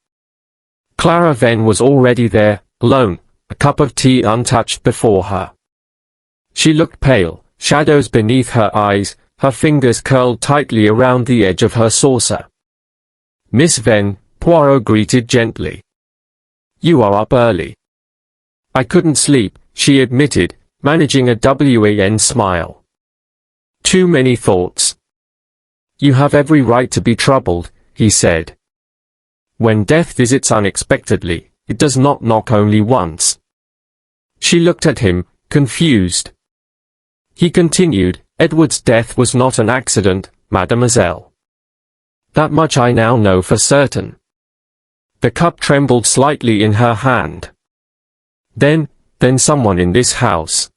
Clara Venn was already there, alone, a cup of tea untouched before her. She looked pale, shadows beneath her eyes, her fingers curled tightly around the edge of her saucer. "Miss Venn," Poirot greeted gently. "You are up early." "I couldn't sleep," she admitted, managing a wan smile. "Too many thoughts." "You have every right to be troubled," he said. "When death visits unexpectedly, it does not knock only once." She looked at him, confused. He continued, "Edward's death was not an accident, mademoiselle. That much I now know for certain." The cup trembled slightly in her hand. Then someone in this house."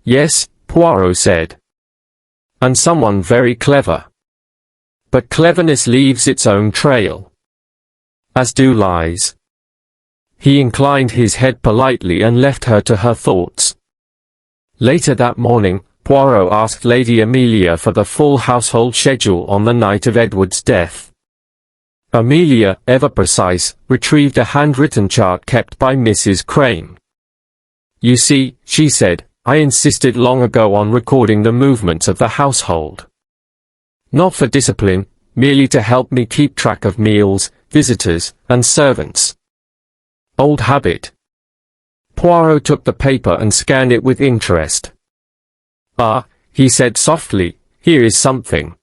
"Yes," Poirot said. "And someone very clever. But cleverness leaves its own trail. As do lies." He inclined his head politely and left her to her thoughts. Later that morning, Poirot asked Lady Amelia for the full household schedule on the night of Edward's death. Amelia, ever precise, retrieved a handwritten chart kept by Mrs. Crane. "You see," she said, "I insisted long ago on recording the movements of the household. Not for discipline, merely to help me keep track of meals, visitors, and servants. Old habit." Poirot took the paper and scanned it with interest. "Ah," he said softly, "here is something."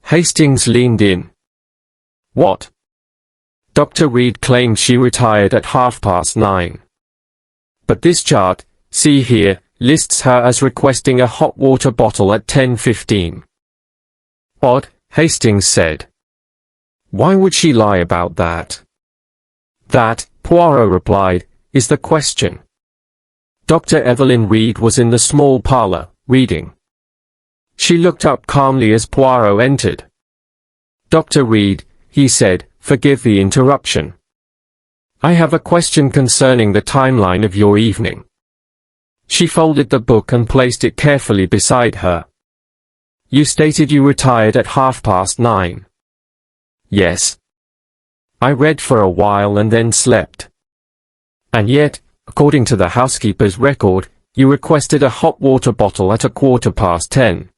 Hastings leaned in. "What?" "Dr. Reed claims she retired at 9:30. But this chart, see here, lists her as requesting a hot water bottle at 10:15. "Odd," Hastings said. "Why would she lie about that?" "That," Poirot replied, "is the question." Dr. Evelyn Reed was in the small parlour, reading. She looked up calmly as Poirot entered. "Dr. Reed," he said, "forgive the interruption. I have a question concerning the timeline of your evening." She folded the book and placed it carefully beside her. "You stated you retired at 9:30. "Yes. I read for a while and then slept. And yet, according to the housekeeper's record, you requested a hot water bottle at 10:15.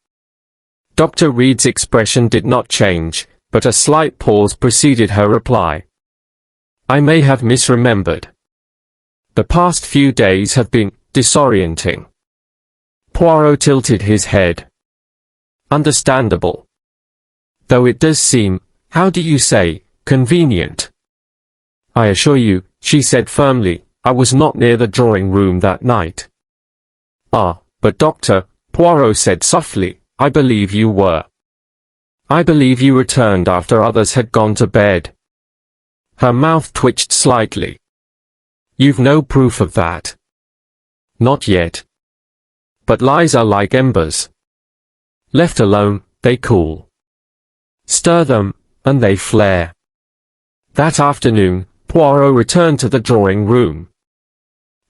Dr. Reed's expression did not change, but a slight pause preceded her reply. "I may have misremembered. The past few days have been disorienting." Poirot tilted his head. "Understandable. Though it does seem, how do you say, convenient." "I assure you," she said firmly, "I was not near the drawing room that night." "Ah, but Doctor," Poirot said softly, "I believe you were. I believe you returned after others had gone to bed." Her mouth twitched slightly. "You've no proof of that." "Not yet. But lies are like embers. Left alone, they cool. Stir them, and they flare." That afternoon, Poirot returned to the drawing room.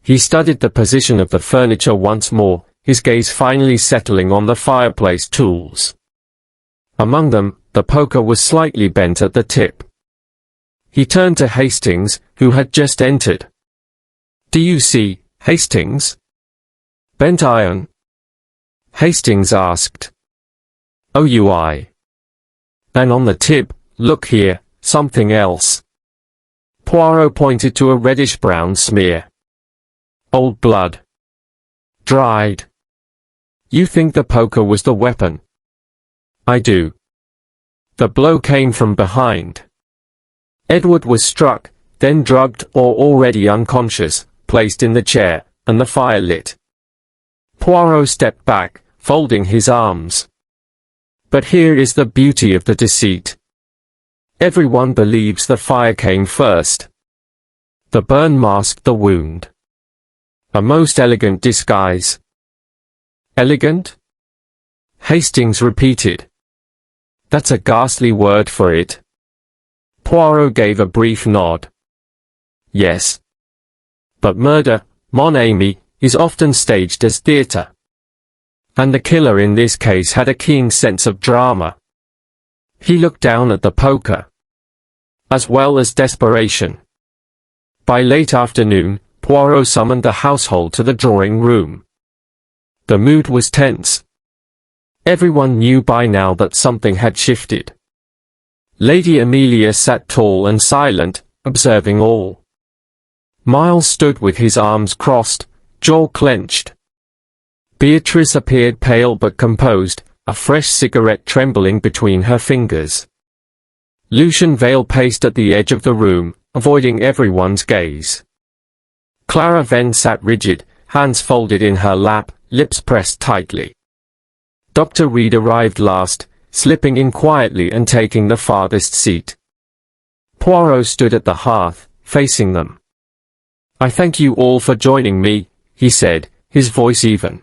He studied the position of the furniture once more, his gaze finally settling on the fireplace tools. Among them, the poker was slightly bent at the tip. He turned to Hastings, who had just entered. "Do you see, Hastings? Bent iron?" Hastings asked. "Oh, and on the tip, look here, something else." Poirot pointed to a reddish-brown smear. "Old blood. Dried. You think the poker was the weapon?" "I do. The blow came from behind. Edward was struck, then drugged or already unconscious, placed in the chair, and the fire lit." Poirot stepped back, folding his arms. "But here is the beauty of the deceit. Everyone believes the fire came first. The burn masked the wound. A most elegant disguise." "Elegant?" Hastings repeated. "That's a ghastly word for it." Poirot gave a brief nod. "Yes. But murder, mon ami, is often staged as theatre. And the killer in this case had a keen sense of drama. He looked down at the poker. As well as desperation." By late afternoon, Poirot summoned the household to the drawing room. The mood was tense. Everyone knew by now that something had shifted. Lady Amelia sat tall and silent, observing all. Miles stood with his arms crossed, jaw clenched. Beatrice appeared pale but composed, a fresh cigarette trembling between her fingers. Lucian Vale paced at the edge of the room, avoiding everyone's gaze. Clara Venn sat rigid, hands folded in her lap, lips pressed tightly. Dr. Reed arrived last, slipping in quietly and taking the farthest seat. Poirot stood at the hearth, facing them. "I thank you all for joining me," he said, his voice even.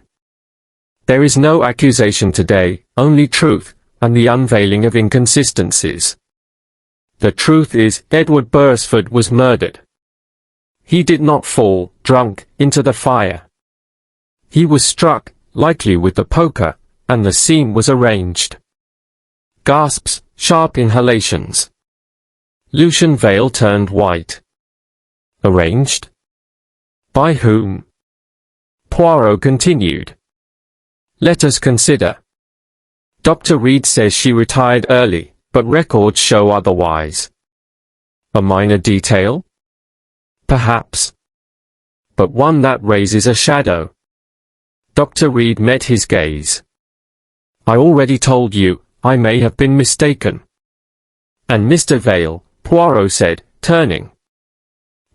"There is no accusation today, only truth, and the unveiling of inconsistencies. The truth is, Edward Beresford was murdered. He did not fall, drunk, into the fire. He was struck, likely with the poker, and the scene was arranged. Gasps, sharp inhalations. Lucian Vale turned white. Arranged? By whom? Poirot continued. Let us consider. Dr. Reed says she retired early, but records show otherwise. A minor detail? Perhaps. But one that raises a shadow. Dr. Reed met his gaze. I already told you, I may have been mistaken. And Mr. Vale, Poirot said, turning.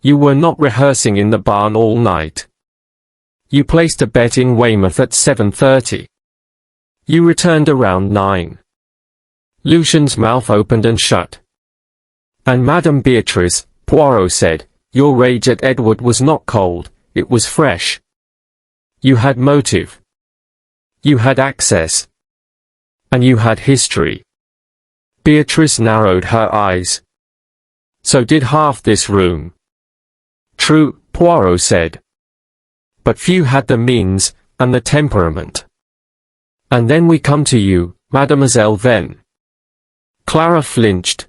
You were not rehearsing in the barn all night. You placed a bet in Weymouth at 7:30. You returned around 9. Lucian's mouth opened and shut. And Madame Beatrice, Poirot said, your rage at Edward was not cold, it was fresh. You had motive. You had access. And you had history. Beatrice narrowed her eyes. So did half this room. True, Poirot said. But few had the means, and the temperament. And then we come to you, Mademoiselle Venn. Clara flinched.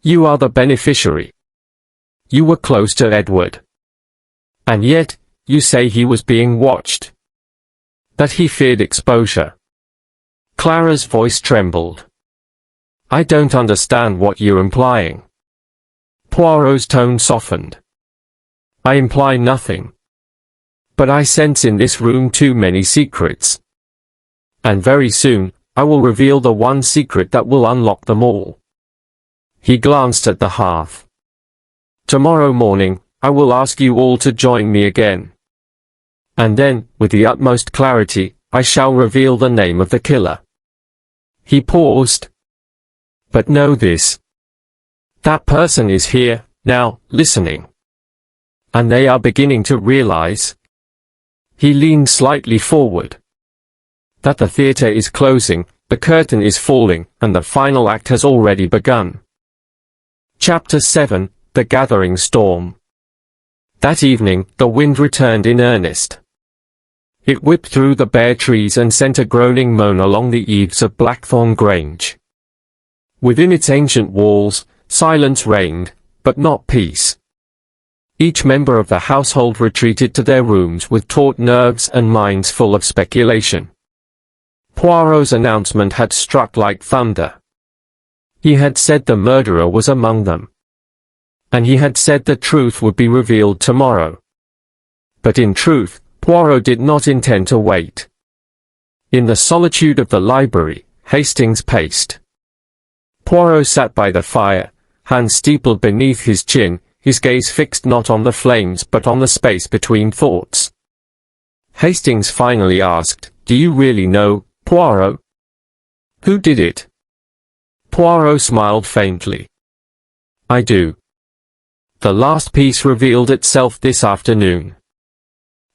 You are the beneficiary. You were close to Edward. And yet, you say he was being watched. That he feared exposure. Clara's voice trembled. I don't understand what you're implying. Poirot's tone softened. I imply nothing. But I sense in this room too many secrets. And very soon, I will reveal the one secret that will unlock them all. He glanced at the hearth. Tomorrow morning, I will ask you all to join me again. And then, with the utmost clarity, I shall reveal the name of the killer. He paused. But know this. That person is here, now, listening. And they are beginning to realize. He leaned slightly forward. That the theater is closing, the curtain is falling, and the final act has already begun. Chapter 7, The Gathering Storm. That evening, the wind returned in earnest. It whipped through the bare trees and sent a groaning moan along the eaves of Blackthorn Grange. Within its ancient walls, silence reigned, but not peace. Each member of the household retreated to their rooms with taut nerves and minds full of speculation. Poirot's announcement had struck like thunder. He had said the murderer was among them. And he had said the truth would be revealed tomorrow. But in truth, Poirot did not intend to wait. In the solitude of the library, Hastings paced. Poirot sat by the fire, hands steepled beneath his chin, his gaze fixed not on the flames but on the space between thoughts. Hastings finally asked, Do you really know, Poirot? Who did it? Poirot smiled faintly. I do. The last piece revealed itself this afternoon.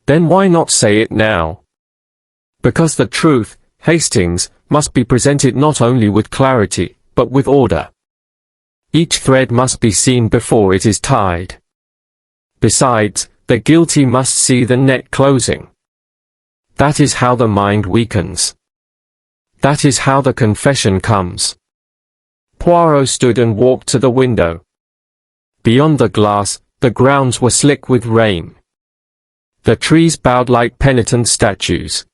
Then why not say it now? Because the truth, Hastings, must be presented not only with clarity, but with order. Each thread must be seen before it is tied. Besides, the guilty must see the net closing. That is how the mind weakens. That is how the confession comes. Poirot stood and walked to the window. Beyond the glass, the grounds were slick with rain. The trees bowed like penitent statues.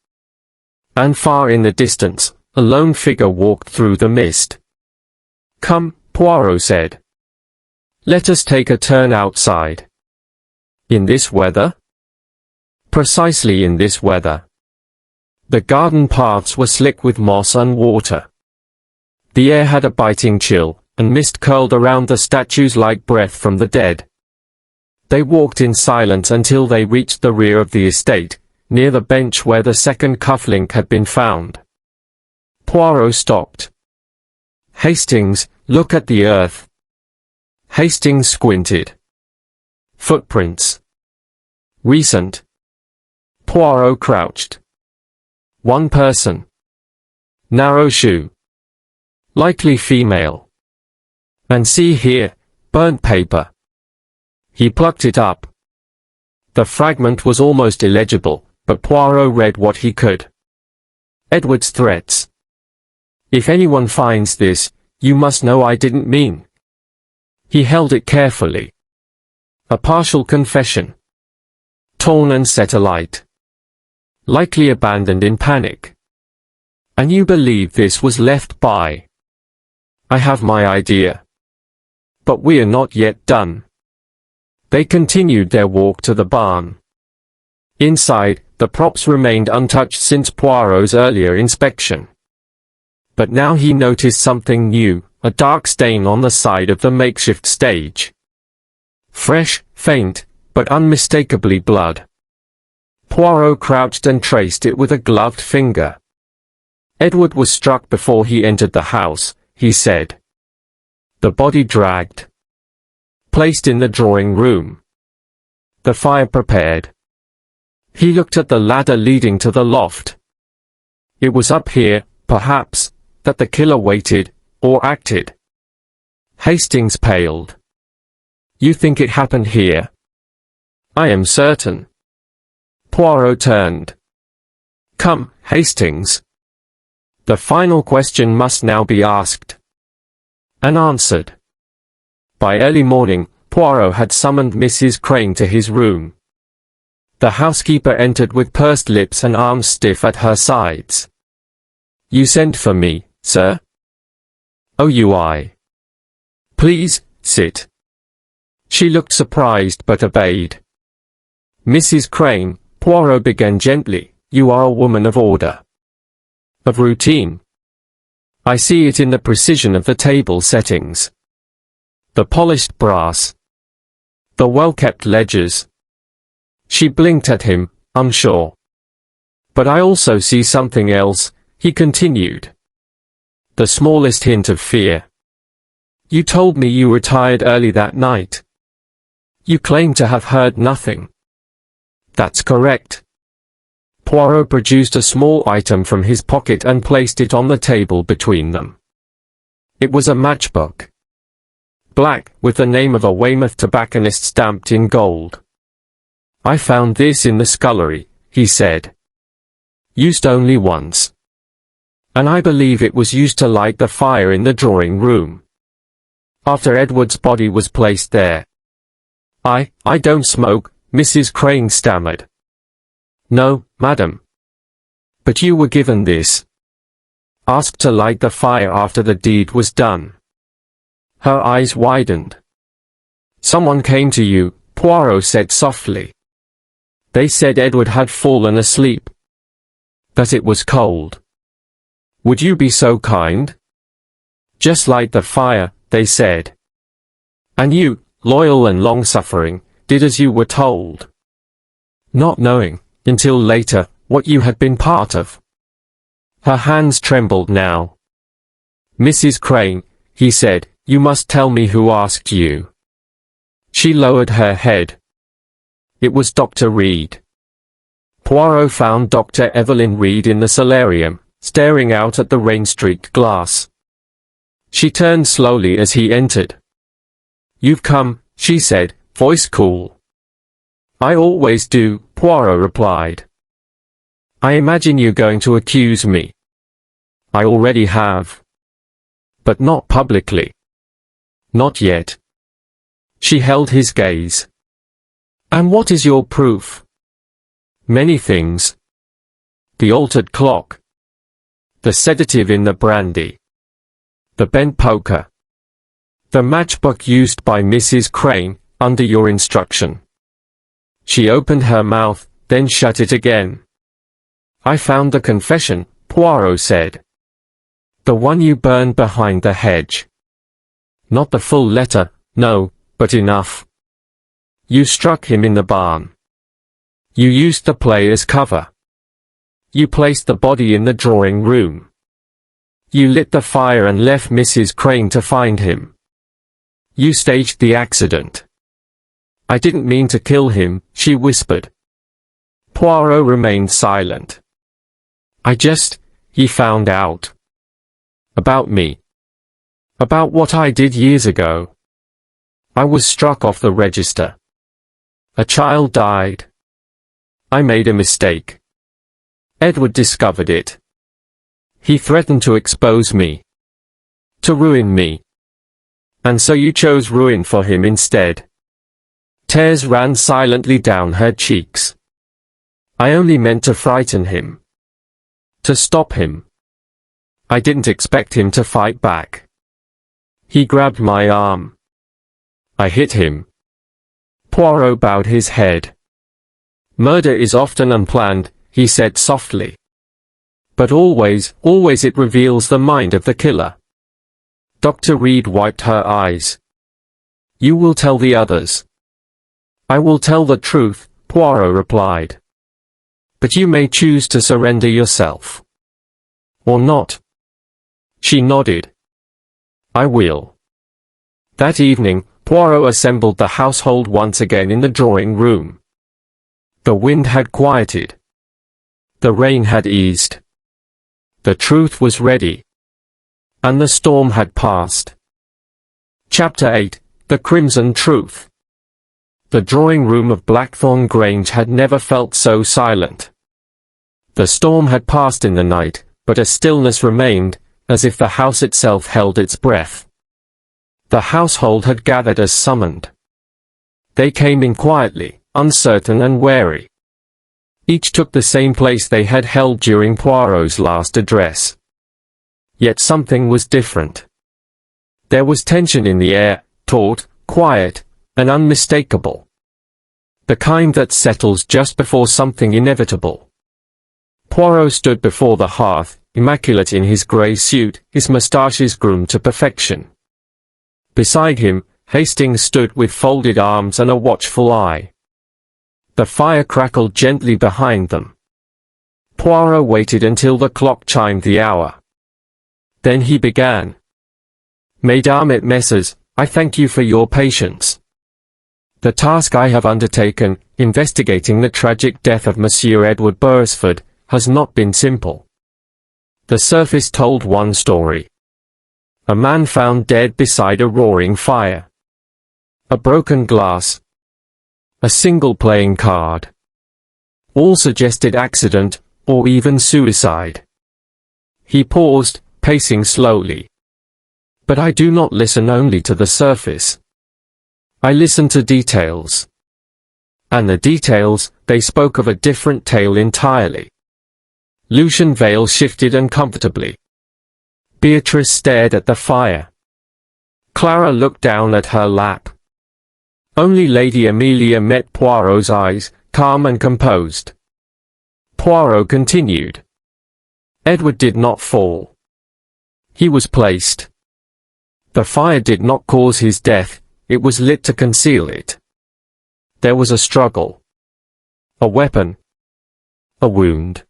And far in the distance, a lone figure walked through the mist. Come, Poirot said. Let us take a turn outside. In this weather? Precisely in this weather. The garden paths were slick with moss and water. The air had a biting chill, and mist curled around the statues like breath from the dead. They walked in silence until they reached the rear of the estate, near the bench where the second cufflink had been found. Poirot stopped. Hastings, look at the earth. Hastings squinted. Footprints. Recent. Poirot crouched. One person. Narrow shoe. Likely female. And see here, burnt paper. He plucked it up. The fragment was almost illegible, but Poirot read what he could. Edward's threats. "If anyone finds this, you must know I didn't mean." He held it carefully. "A partial confession. Torn and set alight. Likely abandoned in panic. And you believe this was left by?" "I have my idea. But we are not yet done." They continued their walk to the barn. Inside, the props remained untouched since Poirot's earlier inspection. But now he noticed something new, a dark stain on the side of the makeshift stage. Fresh, faint, but unmistakably blood. Poirot crouched and traced it with a gloved finger. "Edward was struck before he entered the house," he said. "The body dragged. Placed in the drawing room. The fire prepared." He looked at the ladder leading to the loft. It was up here, perhaps, that the killer waited, or acted. Hastings paled. "You think it happened here?" "I am certain." Poirot turned. "Come, Hastings. The final question must now be asked." And answered. By early morning, Poirot had summoned Mrs. Crane to his room. The housekeeper entered with pursed lips and arms stiff at her sides. "You sent for me, sir?" "Oh, I. Please, sit." She looked surprised but obeyed. "Mrs. Crane," Poirot began gently, "you are a woman of order. Of routine. I see it in the precision of the table settings. The polished brass. The well-kept ledgers." She blinked at him, unsure. "But I also see something else," he continued. "The smallest hint of fear. You told me you retired early that night. You claim to have heard nothing." "That's correct." Poirot produced a small item from his pocket and placed it on the table between them. It was a matchbook. Black, with the name of a Weymouth tobacconist stamped in gold. "I found this in the scullery," he said. "Used only once. And I believe it was used to light the fire in the drawing room. After Edward's body was placed there." I don't smoke," Mrs. Crane stammered. "No, madam. But you were given this. Asked to light the fire after the deed was done." Her eyes widened. "Someone came to you," Poirot said softly. "They said Edward had fallen asleep. That it was cold. Would you be so kind? Just light the fire, they said. And you, loyal and long-suffering, did as you were told. Not knowing, until later, what you had been part of." Her hands trembled now. "Mrs. Crane," he said, "you must tell me who asked you." She lowered her head. "It was Dr. Reed." Poirot found Dr. Evelyn Reed in the solarium, staring out at the rain-streaked glass. She turned slowly as he entered. "You've come," she said, voice cool. "I always do," Poirot replied. "I imagine you're going to accuse me." "I already have. But not publicly." "Not yet." She held his gaze. "And what is your proof?" "Many things. The altered clock. The sedative in the brandy. The bent poker. The matchbook used by Mrs. Crane, under your instruction." She opened her mouth, then shut it again. "I found the confession," Poirot said. "The one you burned behind the hedge. Not the full letter, no, but enough. You struck him in the barn. You used the play as cover. You placed the body in the drawing room. You lit the fire and left Mrs. Crane to find him. You staged the accident." "I didn't mean to kill him," she whispered. Poirot remained silent. He found out. About me. About what I did years ago. I was struck off the register. A child died. I made a mistake. Edward discovered it. He threatened to expose me. To ruin me. And so you chose ruin for him instead. Tears ran silently down her cheeks. I only meant to frighten him. To stop him. I didn't expect him to fight back. He grabbed my arm. I hit him. Poirot bowed his head. Murder is often unplanned, he said softly. But always it reveals the mind of the killer. Dr. Reed wiped her eyes. You will tell the others. I will tell the truth, Poirot replied. But you may choose to surrender yourself. Or not. She nodded. I will. That evening, Poirot assembled the household once again in the drawing room. The wind had quieted. The rain had eased. The truth was ready. And the storm had passed. Chapter 8, The Crimson Truth. The drawing room of Blackthorn Grange had never felt so silent. The storm had passed in the night, but a stillness remained, as if the house itself held its breath. The household had gathered as summoned. They came in quietly, uncertain and wary. Each took the same place they had held during Poirot's last address. Yet something was different. There was tension in the air, taut, quiet, and unmistakable. The kind that settles just before something inevitable. Poirot stood before the hearth, immaculate in his grey suit, his moustaches groomed to perfection. Beside him, Hastings stood with folded arms and a watchful eye. The fire crackled gently behind them. Poirot waited until the clock chimed the hour. Then he began. Mesdames et messieurs, I thank you for your patience. The task I have undertaken, investigating the tragic death of Monsieur Edward Beresford, has not been simple. The surface told one story. A man found dead beside a roaring fire. A broken glass. A single playing card. All suggested accident, or even suicide. He paused, pacing slowly. But I do not listen only to the surface. I listen to details. And the details, they spoke of a different tale entirely. Lucian veil shifted uncomfortably. Beatrice stared at the fire. Clara looked down at her lap. Only Lady Amelia met Poirot's eyes, calm and composed. Poirot continued. Edward did not fall. He was placed. The fire did not cause his death, it was lit to conceal it. There was a struggle. A weapon. A wound.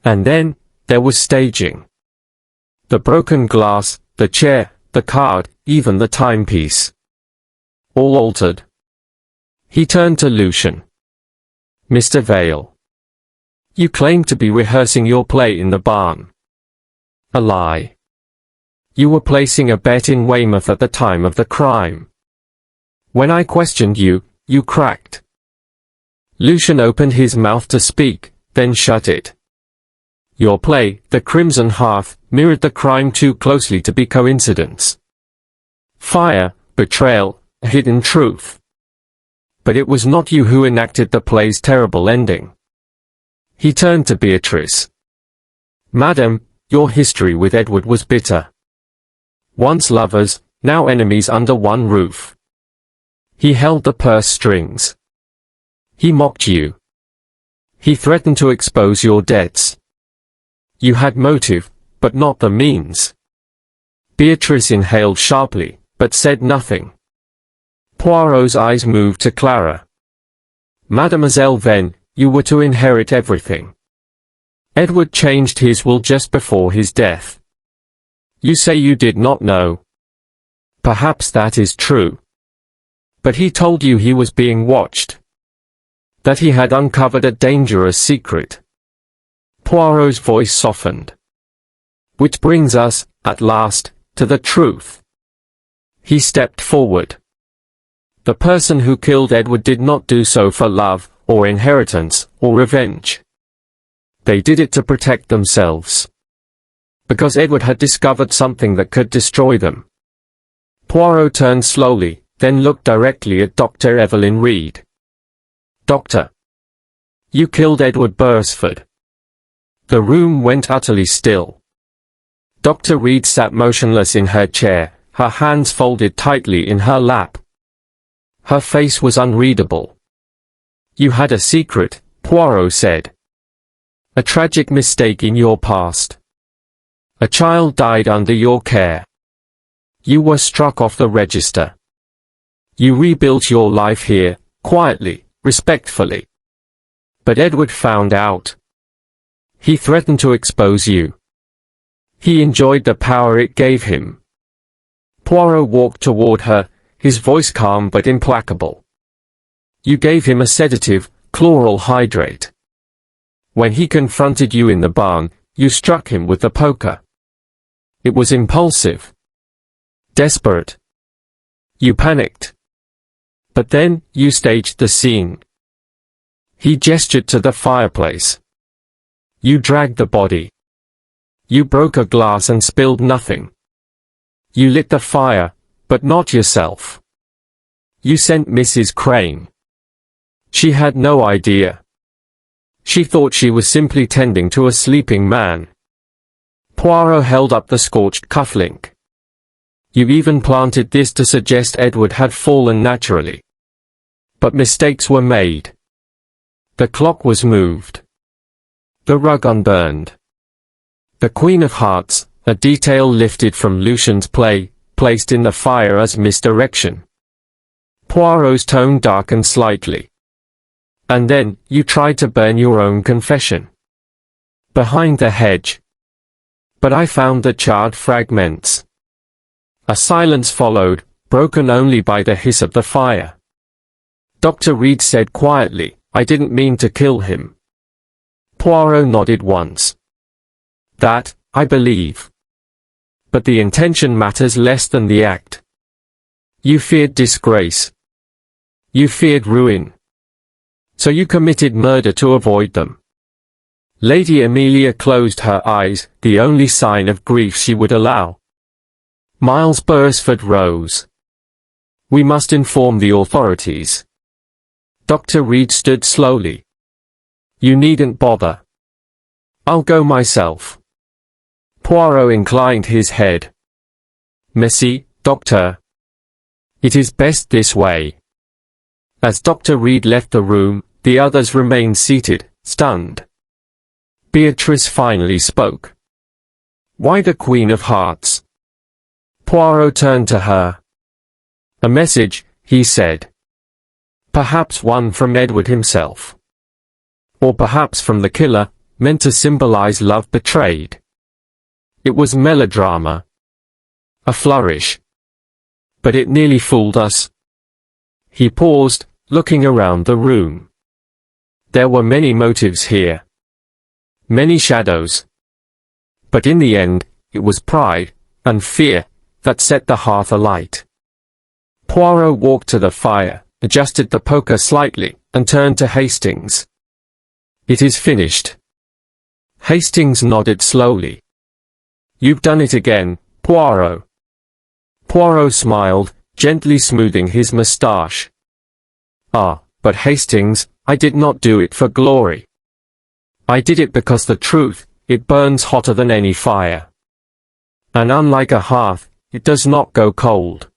And then, there was staging. The broken glass, the chair, the card, even the timepiece. All altered. He turned to Lucian. Mr. Vale. You claimed to be rehearsing your play in the barn. A lie. You were placing a bet in Weymouth at the time of the crime. When I questioned you, you cracked. Lucian opened his mouth to speak, then shut it. Your play, The Crimson Hearth, mirrored the crime too closely to be coincidence. Fire, betrayal, a hidden truth. But it was not you who enacted the play's terrible ending. He turned to Beatrice. Madam, your history with Edward was bitter. Once lovers, now enemies under one roof. He held the purse strings. He mocked you. He threatened to expose your debts. You had motive, but not the means. Beatrice inhaled sharply, but said nothing. Poirot's eyes moved to Clara. Mademoiselle Venn, you were to inherit everything. Edward changed his will just before his death. You say you did not know. Perhaps that is true. But he told you he was being watched. That he had uncovered a dangerous secret. Poirot's voice softened. Which brings us, at last, to the truth. He stepped forward. The person who killed Edward did not do so for love, or inheritance, or revenge. They did it to protect themselves. Because Edward had discovered something that could destroy them. Poirot turned slowly, then looked directly at Dr. Evelyn Reed. Doctor. You killed Edward Beresford. The room went utterly still. Dr. Reed sat motionless in her chair, her hands folded tightly in her lap. Her face was unreadable. You had a secret, Poirot said. A tragic mistake in your past. A child died under your care. You were struck off the register. You rebuilt your life here, quietly, respectfully. But Edward found out. He threatened to expose you. He enjoyed the power it gave him. Poirot walked toward her, his voice calm but implacable. You gave him a sedative, chloral hydrate. When he confronted you in the barn, you struck him with the poker. It was impulsive. Desperate. You panicked. But then, you staged the scene. He gestured to the fireplace. You dragged the body. You broke a glass and spilled nothing. You lit the fire, but not yourself. You sent Mrs. Crane. She had no idea. She thought she was simply tending to a sleeping man. Poirot held up the scorched cufflink. You even planted this to suggest Edward had fallen naturally. But mistakes were made. The clock was moved. The rug unburned. The Queen of Hearts, a detail lifted from Lucian's play, placed in the fire as misdirection. Poirot's tone darkened slightly. And then, you tried to burn your own confession. Behind the hedge. But I found the charred fragments. A silence followed, broken only by the hiss of the fire. Dr. Reed said quietly, I didn't mean to kill him. Poirot nodded once. That, I believe. But the intention matters less than the act. You feared disgrace. You feared ruin. So you committed murder to avoid them. Lady Amelia closed her eyes, the only sign of grief she would allow. Miles Beresford rose. We must inform the authorities. Dr. Reed stood slowly. You needn't bother. I'll go myself. Poirot inclined his head. Merci, Doctor. It is best this way. As Dr. Reed left the room, the others remained seated, stunned. Beatrice finally spoke. Why the Queen of Hearts? Poirot turned to her. A message, he said. Perhaps one from Edward himself. Or perhaps from the killer, meant to symbolize love betrayed. It was melodrama. A flourish. But it nearly fooled us. He paused, looking around the room. There were many motives here. Many shadows. But in the end, it was pride, and fear, that set the hearth alight. Poirot walked to the fire, adjusted the poker slightly, and turned to Hastings. It is finished. Hastings nodded slowly. You've done it again, Poirot. Poirot smiled, gently smoothing his moustache. Ah, but Hastings, I did not do it for glory. I did it because the truth, it burns hotter than any fire. And unlike a hearth, it does not go cold.